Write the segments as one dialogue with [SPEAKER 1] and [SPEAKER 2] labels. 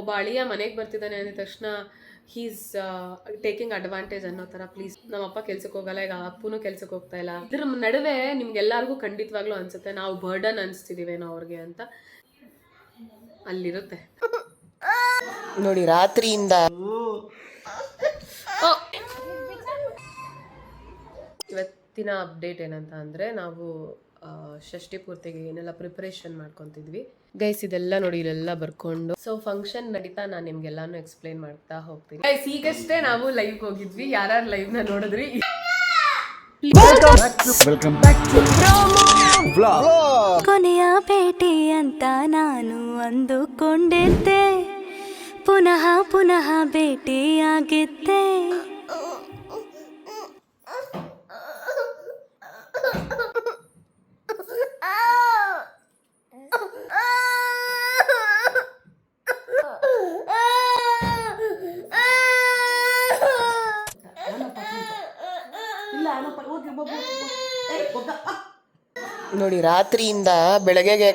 [SPEAKER 1] ಒಬ್ಬ ಅಳಿಯ ಮನೆಗೆ ಬರ್ತಿದ್ದಾನೆ ಅಂದ ತಕ್ಷಣ ಹೀಸ್ ಟೇಕಿಂಗ್ ಅಡ್ವಾಂಟೇಜ್ ಅನ್ನೋ ಥರ. ಪ್ಲೀಸ್, ನಮ್ಮಪ್ಪ ಕೆಲ್ಸಕ್ಕೆ ಹೋಗಲ್ಲ, ಈಗ ಅಪ್ಪನೂ ಕೆಲ್ಸಕ್ಕೆ ಹೋಗ್ತಾ ಇಲ್ಲ. ಇದ್ರ ನಡುವೆ ನಿಮ್ಗೆಲ್ಲರಿಗೂ ಖಂಡಿತವಾಗ್ಲೂ ಅನ್ಸುತ್ತೆ ನಾವು ಬರ್ಡನ್ ಅನಿಸ್ತಿದೀವೇನೋ ಅವ್ರಿಗೆ ಅಂತ. ಅಲ್ಲಿರುತ್ತೆ
[SPEAKER 2] ನೋಡಿ ರಾತ್ರಿಯಿಂದ.
[SPEAKER 1] ಇವತ್ತಿನ ಅಪ್ಡೇಟ್ ಏನಂತ ಅಂದರೆ, ನಾವು ಷಷ್ಠಿ ಪೂರ್ತಿಗೆ ಏನೆಲ್ಲ ಪ್ರಿಪರೇಷನ್ ಮಾಡ್ಕೊತಿದ್ವಿ ಗೈಸ್. ಇದೆಲ್ಲ ನೋಡಿ, ಇಲ್ಲೆಲ್ಲ ಬರ್ಕೊಂಡು. ಸೊ ಫಂಕ್ಷನ್ ನಡೀತಾ ನಾನು ನಿಮ್ಗೆಲ್ಲಾನು ಎಕ್ಸ್ಪ್ಲೈನ್ ಮಾಡ್ತಾ ಹೋಗ್ತೀನಿ ಗೈಸ್. ಈಗಷ್ಟೇ ನಾವು ಲೈವ್ಗೆ ಹೋಗಿದ್ವಿ. ಯಾರ್ಯಾರು ಲೈವ್ನ ನೋಡಿದ್ರಿ?
[SPEAKER 3] ಕೊನೆಯ ಭೇಟಿ ಅಂತ ನಾನು ಅಂದುಕೊಂಡಿದ್ದೆ, ಪುನಃ ಪುನಃ ಭೇಟಿಯಾಗಿದ್ದೆ.
[SPEAKER 2] ನೋಡಿ ರಾತ್ರಿಯಿಂದ ಬೆಳಗ್ಗೆಗೆ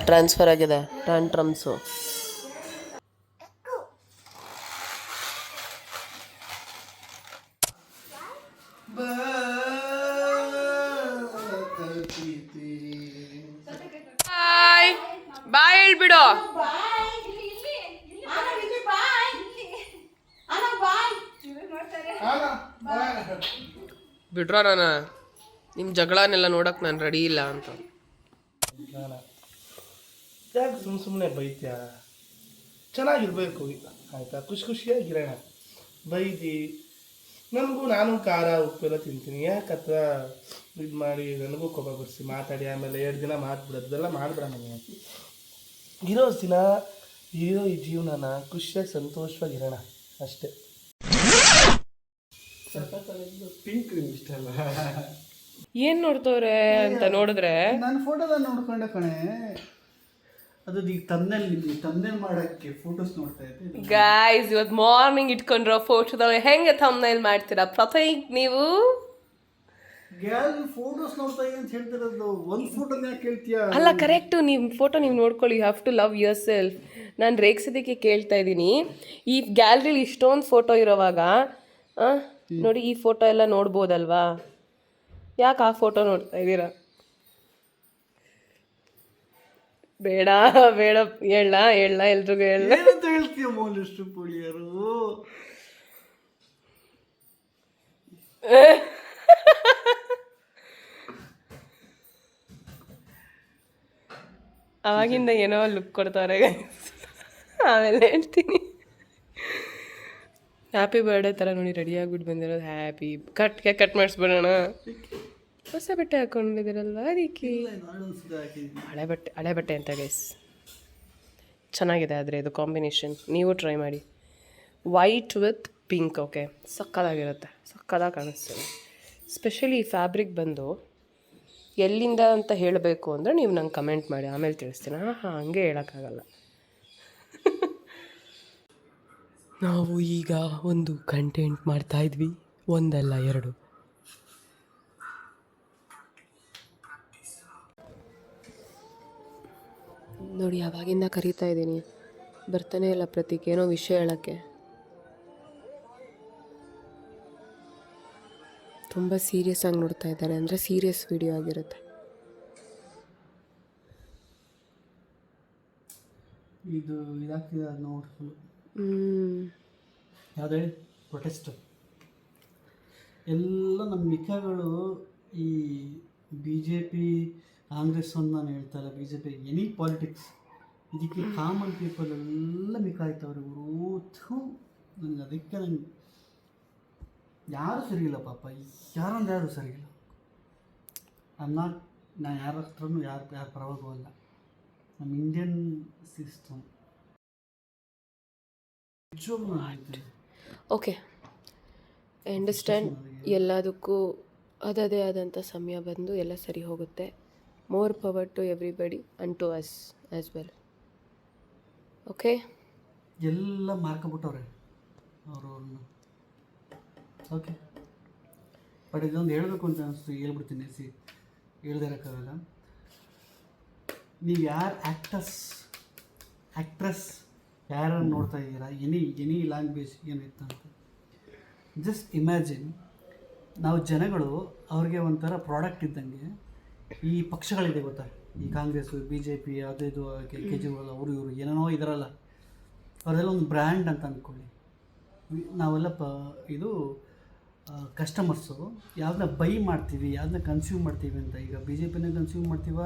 [SPEAKER 2] ಟ್ರಾನ್ಸ್ಫರ್ ಆಗಿದೆ ಟ್ಯಾಂಟ್ರಮ್ಸು.
[SPEAKER 1] ಬಾಯ್ ಹೇಳ್ಬಿಡು. ಬಿಡ್ರ ನಾನು ನಿಮ್ಮ ಜಗಳನೆಲ್ಲ ನೋಡಕ್ ನಾನು ರೆಡಿ ಇಲ್ಲ ಅಂತ.
[SPEAKER 4] ಯಾಕೆ ಸುಮ್ಮನೆ ಬೈತ್ಯಾ? ಚೆನ್ನಾಗಿರ್ಬೇಕು ಆಯಿತಾ, ಖುಷಿಯಾಗಿರೋಣ. ಬೈದಿ ನಾನು ಖಾರ ಉಪ್ಪೆಲ್ಲ ತಿಂತೀನಿ, ಯಾಕತ್ರ ಇದು ಮಾಡಿ ನನಗೂ ಕೋಪ ಬರ್ಸಿ ಮಾತಾಡಿ ಆಮೇಲೆ 2 ದಿನ ಮಾತ್ಬಿಡೋದು ಇದೆಲ್ಲ ಮಾಡಿಬಿಡ. ನನಗೆ ಇರೋ ದಿನ ಇರೋ ಈ ಜೀವನನ ಖುಷಿಯಾಗಿ ಸಂತೋಷವಾಗಿರೋಣ ಅಷ್ಟೇ. ಪಿಂಕ್ ಇಷ್ಟ ಅಲ್ಲ?
[SPEAKER 1] ಏನ್ ನೋಡ್ತವ್ರೆ ಅಂತ ನೋಡಿದ್ರೆ
[SPEAKER 5] ನಾನು ಫೋಟೋದ ನೋಡ್ಕೊಂಡೆ ಕಣೆ. ಅದು ಈಗ ತಮ್ನೇಲ್ ಮಾಡಕ್ಕೆ ಫೋಟೋಸ್ ನೋಡ್ತಾ ಇದ್ದೆ.
[SPEAKER 1] ಗೈಸ್, ಇವತ್ತು ಮಾರ್ನಿಂಗ್ ಇಟ್ಕೊಂಡ್ರೋ ಫೋಟೋದಲ್ಲಿ ಹೆಂಗೆ ಥಂಬ್ನೈಲ್ ಮಾಡ್ತೀರಾ ಪ್ರತೀಕ್ ನೀವು?
[SPEAKER 5] ಫೋಟೋಸ್ ನೋಡ್ತಾ ಅಂತ ಹೇಳ್ತಿರೋದು, ಒಂದು ಫೋಟೋನ ಯಾಕೆ ಕೇಳ್ತೀಯಾ?
[SPEAKER 1] ಅಲ್ಲ, ಕರೆಕ್ಟು. ನೀವು ಫೋಟೋ ನೀವು ನೋಡ್ಕೊಳ್ಳಿ. You have to love yourself. ನಾನು ರೇಗ್ಸೋದಕ್ಕೆ ಕೇಳ್ತಾ ಇದ್ದೀನಿ. ಈ ಗ್ಯಾಲರಿಲಿ ಇಷ್ಟೊಂದು ಫೋಟೋ ಇರೋವಾಗ ನೋಡಿ, ಈ ಫೋಟೋ ಎಲ್ಲ ನೋಡ್ಬೋದಲ್ವಾ? ಯಾಕೆ ಆ ಫೋಟೋ ನೋಡ್ತಾ ಇದ್ದೀರಾ? ಬೇಡ ಬೇಡ, ಹೇಳ ಎಲ್ರಿಗೂ ಹೇಳ.
[SPEAKER 5] ಏನಂತ ಹೇಳ್ತೀಯ ಮೌಲಿಷ್ಟು ಪುಳಿಯರು?
[SPEAKER 1] ಅವಾಗಿಂದ ಏನೋ ಲುಕ್ ಕೊಡ್ತಾರೆ. ಆಮೇಲೆ ಹೇಳ್ತೀನಿ. ಹ್ಯಾಪಿ ಬರ್ಡೇ ಥರ ನೋಡಿ ರೆಡಿಯಾಗ್ಬಿಟ್ಟು ಬಂದಿರೋದು. ಹ್ಯಾಪಿ ಕಟ್ ಮಾಡಿಸ್ಬಿಡೋಣ. ಹೊಸ ಬಟ್ಟೆ ಹಾಕೊಂಡಿದ್ದೀರಲ್ವ ಅದಕ್ಕೆ. ಹಳೆ ಬಟ್ಟೆ ಅಂತ ಗೈಸ್. ಚೆನ್ನಾಗಿದೆ ಆದರೆ ಇದು ಕಾಂಬಿನೇಷನ್. ನೀವು ಟ್ರೈ ಮಾಡಿ. White with pink. ಓಕೆ, ಸಕ್ಕದಾಗಿರುತ್ತೆ, ಸಕ್ಕದಾಗಿ ಕಾಣಿಸ್ತದೆ. ಸ್ಪೆಷಲಿ ಈ ಫ್ಯಾಬ್ರಿಕ್ ಬಂದು ಎಲ್ಲಿಂದ ಅಂತ ಹೇಳಬೇಕು ಅಂದರೆ ನೀವು ನಂಗೆ ಕಮೆಂಟ್ ಮಾಡಿ, ಆಮೇಲೆ ತಿಳಿಸ್ತೀನಿ. ಹಂಗೆ ಹೇಳೋಕ್ಕಾಗಲ್ಲ. ನಾವು ಈಗ ಒಂದು ಕಂಟೆಂಟ್ ಮಾಡ್ತಾಯಿದ್ವಿ, ಒಂದಲ್ಲ 2. ನೋಡಿ, ಅವಾಗಿಂದ ಕರೀತಾ ಇದ್ದೀನಿ, ಬರ್ತಾನೆ ಇಲ್ಲ ಪ್ರತೀಕ್. ಏನೋ ವಿಷಯ ಹೇಳೋಕ್ಕೆ. ತುಂಬ ಸೀರಿಯಸ್ ಆಗಿ ನೋಡ್ತಾ ಇದ್ದಾರೆ, ಅಂದರೆ ಸೀರಿಯಸ್ ವಿಡಿಯೋ ಆಗಿರುತ್ತೆ.
[SPEAKER 5] ಇದು ಇದಾಗ್ತಿದೆ ನೋಡ್ಫುಲ್. ಯಾವ್ದು ಹೇಳಿ? ಪ್ರೊಟೆಸ್ಟ್ ಎಲ್ಲ ನಮ್ಮ ಮಿಕ್ಕಗಳು ಈ BJP ಕಾಂಗ್ರೆಸ್ ಒಂದು ನಾನು ಹೇಳ್ತಾರೆ. BJP ಎನಿ ಪಾಲಿಟಿಕ್ಸ್, ಇದಕ್ಕೆ ಕಾಮನ್ ಪೀಪಲ್ ಎಲ್ಲ ಮಿಕ್ಕಾಯ್ತವ್ರೆ ಇವರು. ನನಗೆ ಅದಕ್ಕೆ ನಂಗೆ ಯಾರೂ ಸರಿಯಿಲ್ಲ ಪಾಪ, ಯಾರು ಸರಿಯಿಲ್ಲ. ನಾನು ಯಾರ ಹತ್ರನೂ ಯಾರ ಪರವಾಗೂ ಅಲ್ಲ. ನಮ್ಮ Indian system
[SPEAKER 1] okay, I understand. ಎಲ್ಲದಕ್ಕೂ ಅದೇ ಆದಂಥ ಸಮಯ ಬಂದು ಎಲ್ಲ ಸರಿ ಹೋಗುತ್ತೆ. More power to everybody and to us as well. Okay,
[SPEAKER 5] ಎಲ್ಲ ಮಾರ್ಕೊಂಬಿಟ್ಟವ್ರೆ ಅವ್ರನ್ನ. ಓಕೆ, ಬಟ್ ಇದೊಂದು ಹೇಳಬೇಕು ಅಂತ ಅನಿಸ್ತು, ಹೇಳ್ಬಿಡ್ತೀನಿ. ಹೇಳ್ದೇ ಇರೋಕ್ಕಾಗಲ್ಲ. ನೀವು ಯಾರು ಆ್ಯಕ್ಟ್ರೆಸ್ ಯಾರನ್ನು ನೋಡ್ತಾ ಇದ್ದೀರಾ, ಎನಿ ಲ್ಯಾಂಗ್ವೇಜ್ ಏನಿತ್ತು ಅಂತ. ಜಸ್ಟ್ ಇಮ್ಯಾಜಿನ್, ನಾವು ಜನಗಳು ಅವ್ರಿಗೆ ಒಂಥರ ಪ್ರಾಡಕ್ಟ್ ಇದ್ದಂಗೆ. ಈ ಪಕ್ಷಗಳಿದೆ ಗೊತ್ತಾ, ಈ ಕಾಂಗ್ರೆಸ್ಸು, BJP, ಅದು ಇದು, ಕೇಜ್ರಿವಾಲ್, ಅವರು ಇವರು ಏನೇನೋ ಇದಾರಲ್ಲ, ಅವರೆಲ್ಲ ಒಂದು ಬ್ರ್ಯಾಂಡ್ ಅಂತ ಅಂದ್ಕೊಳ್ಳಿ. ನಾವೆಲ್ಲ ಇದು ಕಸ್ಟಮರ್ಸು ಯಾವ್ದನ್ನ ಬೈ ಮಾಡ್ತೀವಿ, ಯಾವ್ದನ್ನ ಕನ್ಸ್ಯೂಮ್ ಮಾಡ್ತೀವಿ ಅಂತ. ಈಗ BJPನ ಕನ್ಸ್ಯೂಮ್ ಮಾಡ್ತೀವ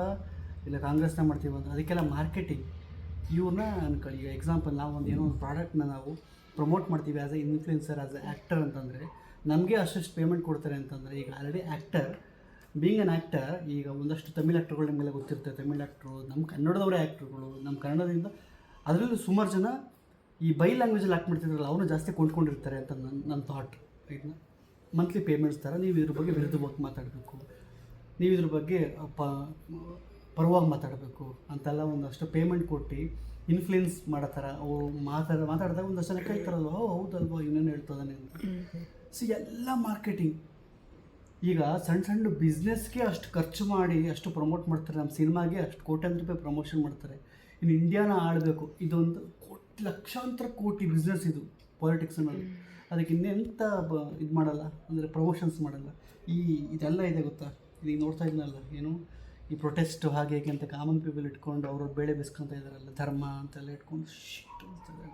[SPEAKER 5] ಇಲ್ಲ ಕಾಂಗ್ರೆಸ್ನ ಮಾಡ್ತೀವ ಅಂತ, ಅದಕ್ಕೆಲ್ಲ ಮಾರ್ಕೆಟಿಂಗ್. ಇವ್ರನ್ನ ಅನ್ಕೊಳ್ಳಿ. ಈಗ ಎಕ್ಸಾಂಪಲ್, ನಾವು ಒಂದು ಏನೋ ಒಂದು ಪ್ರಾಡಕ್ಟ್ನ ನಾವು ಪ್ರಮೋಟ್ ಮಾಡ್ತೀವಿ as A influencer, as A actor ಅಂತಂದರೆ ನಮಗೆ ಅಷ್ಟು ಪೇಮೆಂಟ್ ಕೊಡ್ತಾರೆ ಅಂತಂದರೆ, ಈಗ already actor, being an actor, ಈಗ ಒಂದಷ್ಟು ತಮಿಳ್ ಆ್ಯಕ್ಟರ್ಗಳು ನಿಮಗೆಲ್ಲ ಗೊತ್ತಿರ್ತಾರೆ. ತಮಿಳ್ ಆ್ಯಕ್ಟ್ರು, ನಮ್ಮ ಕನ್ನಡದವರೇ ಆ್ಯಕ್ಟ್ರುಗಳು, ನಮ್ಮ ಕನ್ನಡದಿಂದ ಅದರಲ್ಲೂ ಸುಮಾರು ಜನ ಈ ಬೈ ಲ್ಯಾಂಗ್ವೇಜಲ್ಲಿ ಆ್ಯಕ್ಟ್ ಮಾಡ್ತಿದ್ರಲ್ಲ, ಅವನು ಜಾಸ್ತಿ ಕೊಂಡ್ಕೊಂಡಿರ್ತಾರೆ ಅಂತ ನನ್ನ ಥಾಟ್. ಇದನ್ನ ಮಂತ್ಲಿ ಪೇಮೆಂಟ್ಸ್ ಥರ ನೀವು ಇದ್ರ ಬಗ್ಗೆ ವಿರುದ್ಧವಾಗಿ ಮಾತಾಡಬೇಕು, ನೀವು ಇದ್ರ ಬಗ್ಗೆ ಪರವಾಗಿ ಮಾತಾಡಬೇಕು ಅಂತೆಲ್ಲ ಒಂದಷ್ಟು ಪೇಮೆಂಟ್ ಕೊಟ್ಟು ಇನ್ಫ್ಲುಯೆನ್ಸ್ ಮಾಡೋ ಥರ ಅವ್ರು ಮಾತಾಡಿದಾಗ ಒಂದಷ್ಟು ಜನ ಕೇಳ್ತಾರಲ್ವ, ಹೌದಲ್ವ ಇವನೇನು ಹೇಳ್ತದಾನೆ ಅಂತ. ಸೊ ಎಲ್ಲ ಮಾರ್ಕೆಟಿಂಗ್. ಈಗ ಸಣ್ಣ ಬಿಸ್ನೆಸ್ಗೆ ಅಷ್ಟು ಖರ್ಚು ಮಾಡಿ ಅಷ್ಟು ಪ್ರಮೋಟ್ ಮಾಡ್ತಾರೆ, ನಮ್ಮ ಸಿನಿಮಾಗೆ ಅಷ್ಟು ಕೋಟ್ಯಾಂತರ ರೂಪಾಯಿ ಪ್ರಮೋಷನ್ ಮಾಡ್ತಾರೆ. ಇನ್ನು ಇಂಡಿಯಾನ ಆಳಬೇಕು, ಇದೊಂದು ಲಕ್ಷಾಂತರ ಕೋಟಿ ಬಿಸ್ನೆಸ್ ಇದು ಪಾಲಿಟಿಕ್ಸ್ನಲ್ಲಿ. ಅದಕ್ಕೆ ಇನ್ನೆಂಥ ಇದು ಮಾಡಲ್ಲ ಅಂದರೆ ಪ್ರಮೋಷನ್ಸ್ ಮಾಡಲ್ಲ. ಇದೆಲ್ಲ ಇದೆ ಗೊತ್ತಾ, ಈಗ ನೋಡ್ತಾ ಇದ್ನಲ್ಲ, ಏನು ಈ ಪ್ರೊಟೆಸ್ಟ್ ಹಾಗೆ ಹೇಗೆ ಅಂತ ಕಾಮನ್ ಪೀಪಲ್ ಇಟ್ಕೊಂಡು ಅವ್ರ ಬೇಳೆ ಬಿಸ್ಕೊತ ಇದ್ದಾರಲ್ಲ, ಧರ್ಮ ಅಂತೆಲ್ಲ ಇಟ್ಕೊಂಡು ಶಿಟ್ ಅನಿಸ್ತದೆ.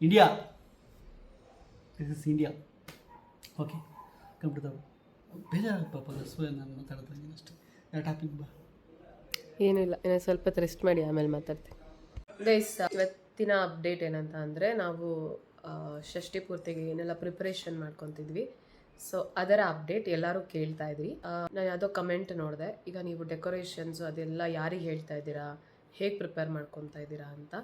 [SPEAKER 5] India, this is India. Okay, computer ಬೇಜಾರಾಗ ಪಾಪ ನಾನು ಮಾತಾಡ್ತಾ ಅಷ್ಟೇ. ಯಾವ ಟಾಪಿಕ್ ಬಾ?
[SPEAKER 1] ಏನಿಲ್ಲ, ಇನ್ನೊಂದು ಸ್ವಲ್ಪ ರೆಸ್ಟ್ ಮಾಡಿ ಆಮೇಲೆ ಮಾತಾಡ್ತೀನಿ. ಗೈಸ್, ಇವತ್ತಿನ ಅಪ್ಡೇಟ್ ಏನಂತ ಅಂದರೆ, ನಾವು ಷಷ್ಠಿ ಪೂರ್ತಿಗೆ ಏನೆಲ್ಲ ಪ್ರಿಪ್ರೇಷನ್ ಮಾಡ್ಕೊತಿದ್ವಿ, ಸೊ ಅದರ ಅಪ್ಡೇಟ್ ಎಲ್ಲರೂ ಕೇಳ್ತಾ ಇದ್ರಿ. ನಾನು ಯಾವುದೋ ಕಮೆಂಟ್ ನೋಡಿದೆ, ಈಗ ನೀವು ಡೆಕೋರೇಷನ್ಸು ಅದೆಲ್ಲ ಯಾರಿಗೆ ಹೇಳ್ತಾ ಇದ್ದೀರಾ, ಹೇಗೆ ಪ್ರಿಪೇರ್ ಮಾಡ್ಕೊತಾ ಇದ್ದೀರಾ ಅಂತ.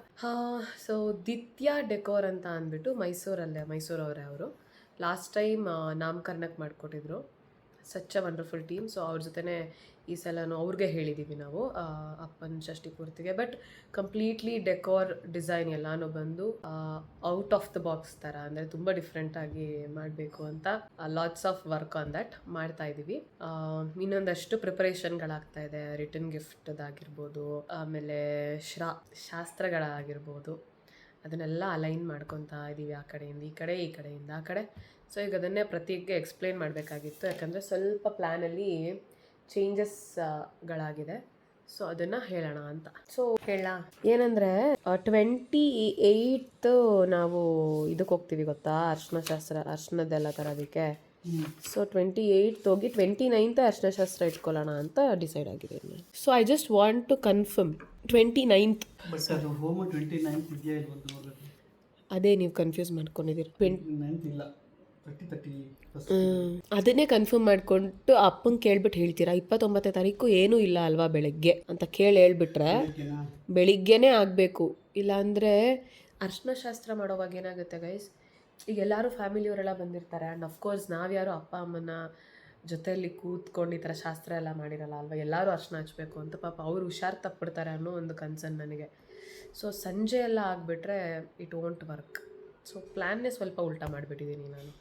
[SPEAKER 1] ಸೊ ದಿತ್ಯ ಡೆಕೋರ್ ಅಂತ ಅಂದ್ಬಿಟ್ಟು ಮೈಸೂರವರೇ ಅವರು. ಲಾಸ್ಟ್ ಟೈಮ್ ನಾಮಕರಣಕ್ಕೆ ಮಾಡಿಕೊಟ್ಟಿದ್ರು. Such a wonderful team. So ಅವ್ರ ಜೊತೆ ಈ ಸಲನೂ ಅವ್ರಿಗೆ ಹೇಳಿದ್ದೀವಿ ನಾವು ಅಪ್ಪನ ಷಷ್ಠಿ ಪೂರ್ತಿಗೆ. ಬಟ್ ಕಂಪ್ಲೀಟ್ಲಿ ಡೆಕೋರ್ ಡಿಸೈನ್ ಎಲ್ಲಾನು ಬಂದು ಔಟ್ ಆಫ್ ದ ಬಾಕ್ಸ್ ಥರ, ಅಂದರೆ ತುಂಬ ಡಿಫ್ರೆಂಟಾಗಿ ಮಾಡಬೇಕು ಅಂತ lots of work on that ಮಾಡ್ತಾ ಇದ್ದೀವಿ. ಇನ್ನೊಂದಷ್ಟು ಪ್ರಿಪರೇಷನ್ಗಳಾಗ್ತಾ ಇದೆ. ರಿಟರ್ನ್ ಗಿಫ್ಟ್ದಾಗಿರ್ಬೋದು, ಆಮೇಲೆ ಶಾಸ್ತ್ರಗಳಾಗಿರ್ಬೋದು, ಅದನ್ನೆಲ್ಲ ಅಲೈನ್ ಮಾಡ್ಕೊತಾ ಇದ್ದೀವಿ. ಆ ಕಡೆಯಿಂದ ಈ ಕಡೆ, ಈ ಕಡೆಯಿಂದ ಆ ಕಡೆ. ಸೊ ಈಗ ಅದನ್ನೇ ಪ್ರತಿಗೆ ಎಕ್ಸ್ಪ್ಲೇನ್ ಮಾಡಬೇಕಾಗಿತ್ತು, ಯಾಕಂದರೆ ಸ್ವಲ್ಪ ಪ್ಲ್ಯಾನಲ್ಲಿ ಚೇಂಜಸ್ಗಳಾಗಿದೆ. ಸೊ ಅದನ್ನು ಹೇಳೋಣ ಅಂತ. ಸೊ ಏನಂದರೆ 28 ನಾವು ಇದಕ್ಕೆ ಹೋಗ್ತೀವಿ ಗೊತ್ತಾ, ಅರ್ಶನದ್ದೆಲ್ಲ ತರೋದಕ್ಕೆ. ಸೊ 28 ಹೋಗಿ 29 ಅರ್ಶನ ಶಾಸ್ತ್ರ ಇಟ್ಕೊಳ್ಳೋಣ ಅಂತ ಡಿಸೈಡ್ ಆಗಿದೆ. So I just want to confirm 29th.
[SPEAKER 5] But ಅದು ಹೋಮ 29th ಇದೆಯಾ ಇಲ್ವಂತ ನೋಡಬೇಕು.
[SPEAKER 1] ಅದೇ ನೀವು ಕನ್ಫ್ಯೂಸ್ ಮಾಡ್ಕೊಂಡಿದ್ದೀರಿ.
[SPEAKER 5] 29th ಇಲ್ಲ, 30
[SPEAKER 1] ಅದನ್ನೇ ಕನ್ಫರ್ಮ್ ಮಾಡ್ಕೊಂಡು ಅಪ್ಪಂಗೆ ಕೇಳ್ಬಿಟ್ಟು ಹೇಳ್ತೀರಾ. 29ನೇ ತಾರೀಕು ಏನೂ ಇಲ್ಲ ಅಲ್ವಾ ಬೆಳಗ್ಗೆ ಅಂತ ಕೇಳಿ ಹೇಳ್ಬಿಟ್ರೆ ಬೆಳಿಗ್ಗೆನೇ ಆಗಬೇಕು. ಇಲ್ಲಾಂದರೆ ಅರ್ಶನ ಶಾಸ್ತ್ರ ಮಾಡೋವಾಗ ಏನಾಗುತ್ತೆ ಗೈಸ್, ಈಗ ಎಲ್ಲರೂ ಫ್ಯಾಮಿಲಿಯವರೆಲ್ಲ ಬಂದಿರ್ತಾರೆ. ಆ್ಯಂಡ್ ಅಫ್ಕೋರ್ಸ್ ನಾವ್ಯಾರು ಅಪ್ಪ ಅಮ್ಮನ ಜೊತೆಯಲ್ಲಿ ಕೂತ್ಕೊಂಡು ಈ ಥರ ಶಾಸ್ತ್ರ ಎಲ್ಲ ಮಾಡಿರಲ್ಲ ಅಲ್ವಾ, ಎಲ್ಲರೂ ಅರ್ಶನ ಹಚ್ಬೇಕು ಅಂತ. ಪಾಪ ಅವ್ರು ಹುಷಾರು ತಪ್ಪಿಡ್ತಾರೆ ಅನ್ನೋ ಒಂದು ಕನ್ಸರ್ನ್ ನನಗೆ. ಸೊ ಸಂಜೆ ಎಲ್ಲ ಆಗಿಬಿಟ್ರೆ ಇಟ್ ವೋಂಟ್ ವರ್ಕ್. ಸೊ ಪ್ಲ್ಯಾನ್ನೇ ಸ್ವಲ್ಪ ಉಲ್ಟಾ ಮಾಡಿಬಿಟ್ಟಿದ್ದೀನಿ ನಾನು.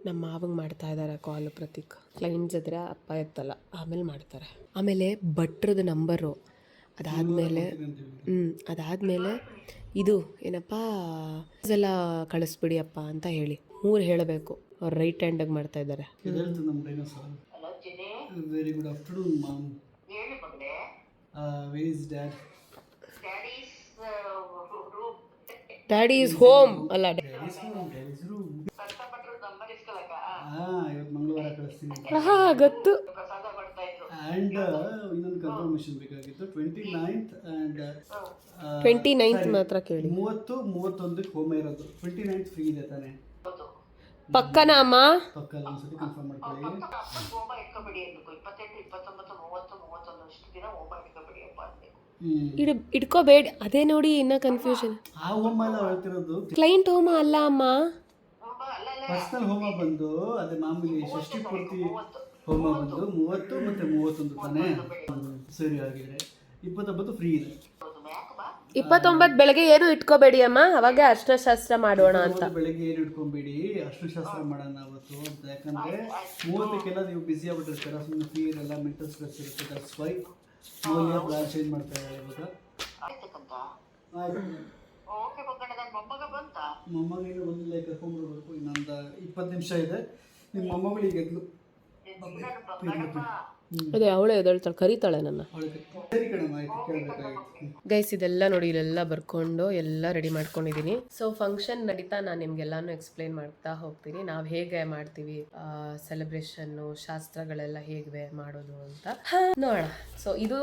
[SPEAKER 1] ನಮ್ಮ ಮಾವಂಗೆ ಮಾಡ್ತಾ ಇದ್ದಾರೆ ಕಾಲು ಪ್ರತೀಕ್. ಕ್ಲೈಂಟ್ಸ್ ಇದ್ರೆ ಅಪ್ಪ ಎತ್ತಲ್ಲ, ಆಮೇಲೆ ಮಾಡ್ತಾರೆ. ಆಮೇಲೆ ಭಟ್ರದ ನಂಬರು, ಅದಾದಮೇಲೆ ಇದು ಏನಪ್ಪ ಎಲ್ಲ ಕಳಿಸ್ಬಿಡಿ ಅಪ್ಪ ಅಂತ ಹೇಳಿ 3 ಹೇಳಬೇಕು. ಅವ್ರು ರೈಟ್ ಹ್ಯಾಂಡಾಗಿ ಮಾಡ್ತಾ ಇದ್ದಾರೆ.
[SPEAKER 5] Very good afternoon mom. Where is dad?
[SPEAKER 1] Daddy is home ಅಲ್ಲ,
[SPEAKER 5] ಇವತ್ತು ಮಂಗಳವಾರ ಕಳಿಸ್ತೀನಿ.
[SPEAKER 1] ಗೊತ್ತು.
[SPEAKER 5] ಆ್ಯಂಡ್ ಇನ್ನೊಂದು ಕನ್ಫರ್ಮೇಷನ್ ಬೇಕಾಗಿತ್ತು. 29th ಆ್ಯಂಡ್
[SPEAKER 1] 29th ಮಾತ್ರ ಕೇಳಿ.
[SPEAKER 5] 31ಕ್ಕೆ ಹೋಮ ಇರೋದು. 29th ಫ್ರೀ ಇದೆ ತಾನೇ?
[SPEAKER 1] ಪಕ್ಕನ ಅಮ್ಮ?
[SPEAKER 5] ಪಕ್ಕಲ್ಲ, ಒಂದ್ಸತಿ ಕನ್ಫರ್ಮ್ ಮಾಡ್ಕೊಳ್ಳಿ.
[SPEAKER 1] ಇಟ್ಕೋಬೇಡಿ, ಅದೇ ನೋಡಿ ಇನ್ನ ಕನ್ಫ್ಯೂಷನ್.
[SPEAKER 5] ಆ ಹೋಮ ಎಲ್ಲ ಹೇಳ್ತಿರೋದು
[SPEAKER 1] ಕ್ಲೈಂಟ್ ಹೋಮ ಅಲ್ಲ ಅಮ್ಮ,
[SPEAKER 5] ಪರ್ಸನಲ್ ಹೋಮ ಬಂದು ಅದೇ ಮಾಮೂಲಿ ಷಷ್ಠಿ ಪೂರ್ತಿ ಹೋಮ ಬಂದು 30 ಮತ್ತು 31 ತಾನೇ? ಸರಿ, ಆಗಿದ್ರೆ 29 ಫ್ರೀ ಇದೆ.
[SPEAKER 1] 29 ಬೆಳಗ್ಗೆ ಏನು ಇಟ್ಕೋಬೇಡಿ ಅಮ್ಮ, ಅವಾಗ ಅರ್ಶನ ಶಾಸ್ತ್ರ ಮಾಡೋಣ ಅಂತ.
[SPEAKER 5] ಬೆಳಗ್ಗೆ ಏನು ಇಟ್ಕೊಂಬೇಡಿ, ಅರ್ಶನ ಶಾಸ್ತ್ರ ಮಾಡೋಣ ಅವತ್ತು ಅಂತ. ಯಾಕಂದರೆ 30ಕ್ಕೆಲ್ಲ ನೀವು ಬ್ಯುಸಿ ಆಗ್ಬಿಟ್ಟಿರ್ತೀರ, ಸುಮ್ಮನೆ ಫ್ರೀ ಇರಲ್ಲ, ಮೆಂಟಲ್ ಸ್ಟ್ರೆಸ್ ಇರುತ್ತೆ. ದಟ್ಸ್ ವೈ ಮೌಲ್ಯ ಪ್ಲಾನ್ ಚೇಂಜ್ ಮಾಡ್ತಾ ಇದ್ದಾರೆ ಇವಾಗ. ಮೊಮ್ಮಗಳಿಗೆ ಬಂದಿಲ್ಲ, ಕರ್ಕೊಂಡ್ಬರ್ಬೇಕು. ಇನ್ನೊಂದು 20 ನಿಮಿಷ ಇದೆ. ನಿಮ್ಮ ಮೊಮ್ಮಗಳಿಗೆ ಗೆದ್ಲು.
[SPEAKER 1] ಅದೇ ಅವಳೇ ಎದಳ್ತಾಳೆ, ಕರೀತಾಳೆ ನನ್ನ.
[SPEAKER 5] ಸರಿ ಕಣಮ್ಮ, ಆಯ್ತು, ಕೇಳಬೇಕಾಗಿತ್ತು.
[SPEAKER 1] ಗೈಸ್ ಇದೆಲ್ಲ ನೋಡಿ, ಇಲ್ಲೆಲ್ಲ ಬರ್ಕೊಂಡು ಎಲ್ಲ ರೆಡಿ ಮಾಡ್ಕೊಂಡಿದ್ದೀನಿ. ಸೊ ಫಂಕ್ಷನ್ ನಡೀತಾ ನಾನು ನಿಮ್ಗೆಲ್ಲಾನು ಎಕ್ಸ್ಪ್ಲೈನ್ ಮಾಡ್ತಾ ಹೋಗ್ತೀನಿ, ನಾವು ಹೇಗೆ ಮಾಡ್ತೀವಿ ಸೆಲೆಬ್ರೇಷನ್ನು, ಶಾಸ್ತ್ರಗಳೆಲ್ಲ ಹೇಗೆ ಮಾಡೋದು ಅಂತ ನೋಡೋಣ. ಸೊ ಇದು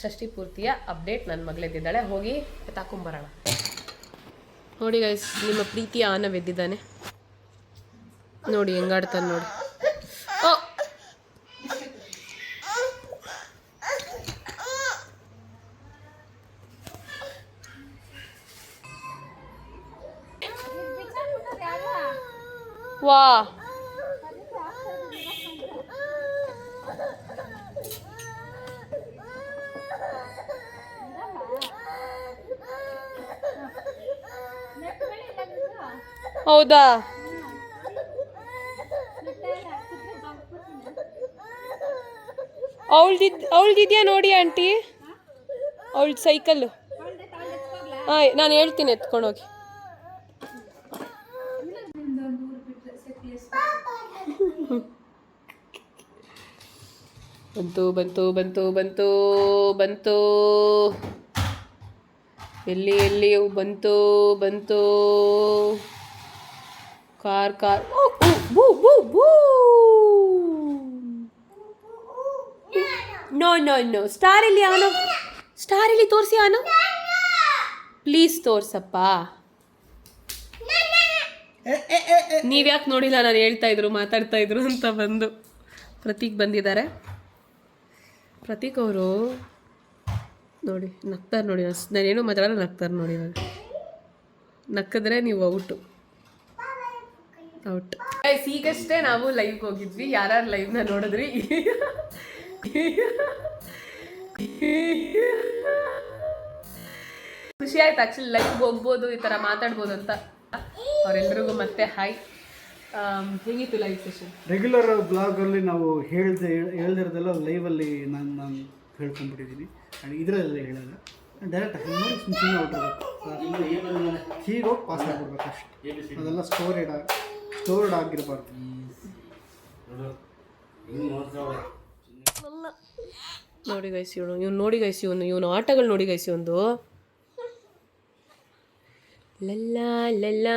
[SPEAKER 1] ಷಷ್ಠಿ ಪೂರ್ತಿಯ ಅಪ್ಡೇಟ್. ನನ್ನ ಮಗಳೇದಿದ್ದಾಳೆ, ಹೋಗಿ ಎತ್ತಾಕೊಂಬರೋಣ. ನೋಡಿ ಗೈಸ್, ನಿಮ್ಮ ಪ್ರೀತಿಯ ಆನವ್ ಎದ್ದಿದ್ದಾನೆ ನೋಡಿ, ಹೆಂಗಾಡ್ತಾನೆ ನೋಡಿ. ಓ ವಾ, ಹೌದಾ? ಅವಳ್ದಿದ್ಯಾ ನೋಡಿ ಆಂಟಿ, ಅವಳ ಸೈಕಲ್. ಹಾಂ, ನಾನು ಹೇಳ್ತೀನಿ ಎತ್ಕೊಂಡೋಗಿ. ಬಂತು ಬಂತು ಬಂತು ಬಂತು ಬಂತು, ಎಲ್ಲಿ ಎಲ್ಲಿ ಬಂತು ಬಂತು, car car. Boo boo boo. No no no, star ಇಲ್ಲಿ ಆನು, ಸ್ಟಾರ್ ಇಲ್ಲಿ ತೋರಿಸಿ ಆನು, ಪ್ಲೀಸ್ ತೋರ್ಸಪ್ಪ. ನೀವ್ಯಾಕೆ ನೋಡಿಲ್ಲ, ನಾನು ಹೇಳ್ತಾ ಇದ್ರು ಮಾತಾಡ್ತಾ ಇದ್ರು ಅಂತ ಬಂದು. ಪ್ರತೀಕ್ ಬಂದಿದ್ದಾರೆ. ಪ್ರತೀಕ್ ಅವರು ನೋಡಿ ನಗ್ತಾರೆ ನೋಡಿ, ನಾನೇನು ಮಾತಾಡಲ್ಲ, ನಗ್ತಾರೆ ನೋಡಿ. ನಾನು ನಕ್ಕಿದ್ರೆ ನೀವು ಔಟು. ಈಗಷ್ಟೇ ನಾವು ಲೈವ್ಗೆ ಹೋಗಿದ್ವಿ. ಯಾರ್ಯಾರು ಲೈವ್ನ ನೋಡಿದ್ರಿ? ಖುಷಿ ಆಯ್ತು ಆ್ಯಕ್ಚುಲಿ, ಲೈವ್ಗೆ ಹೋಗ್ಬೋದು, ಈ ಥರ ಮಾತಾಡ್ಬೋದು ಅಂತ. ಅವರೆಲ್ಲರಿಗೂ ಮತ್ತೆ ಹಾಯ್. ಹೇಗಿತ್ತು ಲೈವ್ ಸೆಷನ್?
[SPEAKER 5] ರೆಗ್ಯುಲರ್ ಬ್ಲಾಗಲ್ಲಿ ನಾವು ಹೇಳ್ದಿರೋದೆಲ್ಲ ಲೈವಲ್ಲಿ ನಾನು ಹೇಳ್ಕೊಂಡ್ಬಿಟ್ಟಿದ್ದೀನಿ. ಆ್ಯಂಡ್ ಇದರಲ್ಲಿ ಹೇಳಲ್ಲ, ಡೈರೆಕ್ಟ್ ನೋಡಿ ಸುಮ್ಮನೆ ಹೊರಟಬೇಕು, ಹೀರೋಗಿ ಪಾಸ್ ಆಗಿಬಿಡ್ಬೇಕು ಅಷ್ಟೇ. ಅದೆಲ್ಲ ಸ್ಟೋರ್ಡ್ ಆಗಿರಬಾರ್ದು.
[SPEAKER 1] ನೋಡಿ ಗೈಸಿ ಇವ್ನು ನೋಡಿ ಗೈಸಿ ಇವನು ಆಟಗಳು ನೋಡಿ ಗೈಸಿ ಒಂದು ಲಲ್ಲ ಲಲ್ಲ.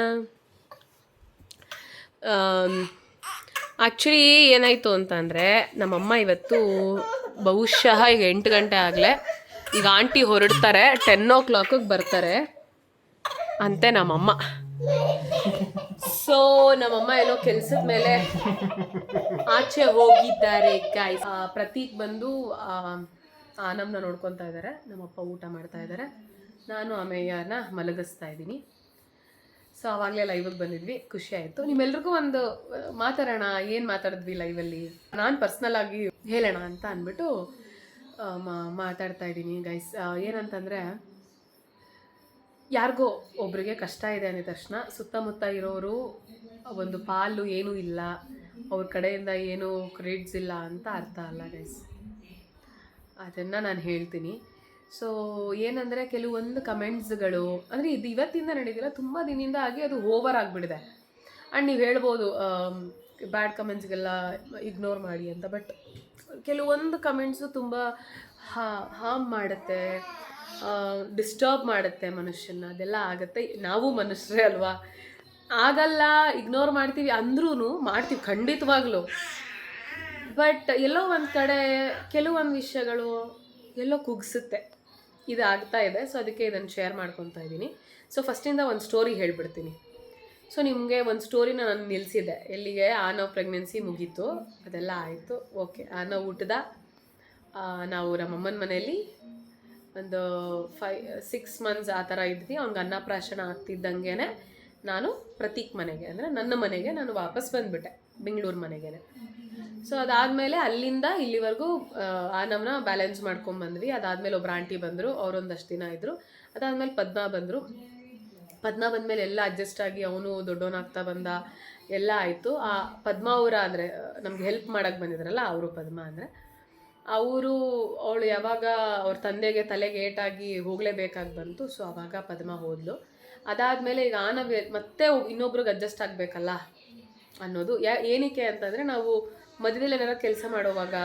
[SPEAKER 1] ಆ್ಯಕ್ಚುಲಿ ಏನಾಯಿತು ಅಂತಂದರೆ, ನಮ್ಮಮ್ಮ ಇವತ್ತು ಬಹುಶಃ ಈಗ 8 ಗಂಟೆ ಆಗಲೇ, ಈಗ ಆಂಟಿ ಹೊರಡ್ತಾರೆ, 10 o'clock ಬರ್ತಾರೆ ಅಂತೆ ನಮ್ಮಮ್ಮ. ಸೊ ನಮ್ಮಮ್ಮ ಏನೋ ಕೆಲಸದ ಮೇಲೆ ಆಚೆ ಹೋಗಿದ್ದಾರೆ ಗಾಯ್ಸ್. ಪ್ರತೀಕ್ ಬಂದು ಆನಮ್ನ ನೋಡ್ಕೊತಾ ಇದ್ದಾರೆ, ನಮ್ಮಪ್ಪ ಊಟ ಮಾಡ್ತಾ ಇದ್ದಾರೆ, ನಾನು ಅಮೇಯನ ಮಲಗಿಸ್ತಾ ಇದ್ದೀನಿ. ಸೊ ಆವಾಗಲೇ ಲೈವಿಗೆ ಬಂದಿದ್ವಿ, ಖುಷಿ ಆಯಿತು. ನಿಮ್ಮೆಲ್ರಿಗೂ ಒಂದು ಮಾತಾಡೋಣ, ಏನು ಮಾತಾಡಿದ್ವಿ ಲೈವಲ್ಲಿ, ನಾನು ಪರ್ಸ್ನಲ್ ಆಗಿ ಹೇಳೋಣ ಅಂತ ಅಂದ್ಬಿಟ್ಟು ಮಾತಾಡ್ತಾ ಇದ್ದೀನಿ ಗೈಸ್. ಏನಂತಂದರೆ, ಯಾರಿಗೋ ಒಬ್ರಿಗೆ ಕಷ್ಟ ಇದೆ ಅಂದ ತಕ್ಷಣ ಸುತ್ತಮುತ್ತ ಇರೋರು ಒಂದು ಪಾಲು ಏನೂ ಇಲ್ಲ, ಅವ್ರ ಕಡೆಯಿಂದ ಏನೂ ಕ್ರೆಡಿಟ್ಸ್ ಇಲ್ಲ ಅಂತ ಅರ್ಥ ಅಲ್ಲ ಗೈಸ್. ಅದನ್ನು ನಾನು ಹೇಳ್ತೀನಿ. ಸೊ ಏನಂದರೆ, ಕೆಲವೊಂದು ಕಮೆಂಟ್ಸ್ಗಳು ಅಂದರೆ ಇದು ಇವತ್ತಿಂದ ನಡೀತಿಲ್ಲ, ತುಂಬ ದಿನದಿಂದ ಆಗಿ ಅದು ಓವರ್ ಆಗಿಬಿಡಿದೆ. ಆ್ಯಂಡ್ ನೀವು ಹೇಳ್ಬೋದು ಬ್ಯಾಡ್ ಕಮೆಂಟ್ಸ್ಗೆಲ್ಲ ಇಗ್ನೋರ್ ಮಾಡಿ ಅಂತ, ಬಟ್ ಕೆಲವೊಂದು ಕಮೆಂಟ್ಸು ತುಂಬ ಹಾರ್ಮ್ ಮಾಡುತ್ತೆ, ಡಿಸ್ಟರ್ಬ್ ಮಾಡುತ್ತೆ ಮನುಷ್ಯನ. ಅದೆಲ್ಲ ಆಗುತ್ತೆ, ನಾವು ಮನುಷ್ಯರೇ ಅಲ್ವಾ, ಆಗಲ್ಲ, ಇಗ್ನೋರ್ ಮಾಡ್ತೀವಿ ಅಂದ್ರೂ ಮಾಡ್ತೀವಿ ಖಂಡಿತವಾಗ್ಲೂ. ಬಟ್ ಎಲ್ಲೋ ಒಂದು ಕಡೆ ಕೆಲವೊಂದು ವಿಷಯಗಳು ಎಲ್ಲೋ ಕುಗ್ಸುತ್ತೆ, ಇದು ಆಗ್ತಾ ಇದೆ. ಸೊ ಅದಕ್ಕೆ ಇದನ್ನು ಶೇರ್ ಮಾಡ್ಕೊತಾ ಇದ್ದೀನಿ. ಸೊ ಫಸ್ಟಿಂದ ಒಂದು ಸ್ಟೋರಿ ಹೇಳ್ಬಿಡ್ತೀನಿ. ಸೊ ನಿಮಗೆ ಒಂದು ಸ್ಟೋರಿನ ನಾನು ನಿಲ್ಲಿಸಿದ್ದೆ, ಎಲ್ಲಿಗೆ ಆನವ್ ಪ್ರೆಗ್ನೆನ್ಸಿ ಮುಗೀತು, ಅದೆಲ್ಲ ಆಯಿತು, ಓಕೆ. ಆನವ್ ಊಟದ ನಾವು ನಮ್ಮಮ್ಮನ ಮನೆಯಲ್ಲಿ ಒಂದು 6 months ಆ ಥರ ಇದ್ವಿ. ಅವ್ನಿಗೆ ಅನ್ನಪ್ರಾಶನ ಆಗ್ತಿದ್ದಂಗೆ ನಾನು ಪ್ರತೀಕ್ ಮನೆಗೆ, ಅಂದರೆ ನನ್ನ ಮನೆಗೆ ನಾನು ವಾಪಸ್ ಬಂದುಬಿಟ್ಟೆ, ಬೆಂಗಳೂರು ಮನೆಗೆ. ಸೊ ಅದಾದಮೇಲೆ ಅಲ್ಲಿಂದ ಇಲ್ಲಿವರೆಗೂ ಆನವ್ನ ಬ್ಯಾಲೆನ್ಸ್ ಮಾಡ್ಕೊಂಬಂದ್ವಿ. ಅದಾದಮೇಲೆ ಒಬ್ಬರು ಆಂಟಿ ಬಂದರು, ಅವರೊಂದಷ್ಟು ದಿನ ಇದ್ದರು. ಅದಾದಮೇಲೆ ಪದ್ಮ ಬಂದರು. ಪದ್ಮ ಬಂದಮೇಲೆ ಎಲ್ಲ ಅಡ್ಜಸ್ಟ್ ಆಗಿ ಅವನು ದೊಡ್ಡವನಾಗ್ತಾ ಬಂದ, ಎಲ್ಲ ಆಯಿತು. ಆ ಪದ್ಮ ಅವರ ಅಂದರೆ ನಮ್ಗೆ ಹೆಲ್ಪ್ ಮಾಡೋಕ್ಕೆ ಬಂದಿದ್ರಲ್ಲ ಅವರು ಪದ್ಮ ಅಂದರೆ. ಅವಳು ಯಾವಾಗ ಅವ್ರ ತಂದೆಗೆ ತಲೆಗೆ ಏಟಾಗಿ ಹೋಗಲೇಬೇಕಾಗಿ ಬಂತು. ಸೊ ಆವಾಗ ಪದ್ಮ ಹೋದ್ಲು. ಅದಾದಮೇಲೆ ಈಗ ಮತ್ತೆ ಇನ್ನೊಬ್ರಿಗೆ ಅಡ್ಜಸ್ಟ್ ಆಗಬೇಕಲ್ಲ ಅನ್ನೋದು ಏನಕ್ಕೆ ಅಂತಂದರೆ, ನಾವು ಮಧ್ಯದಲ್ಲಿ ಏನಾರ ಕೆಲಸ ಮಾಡುವಾಗ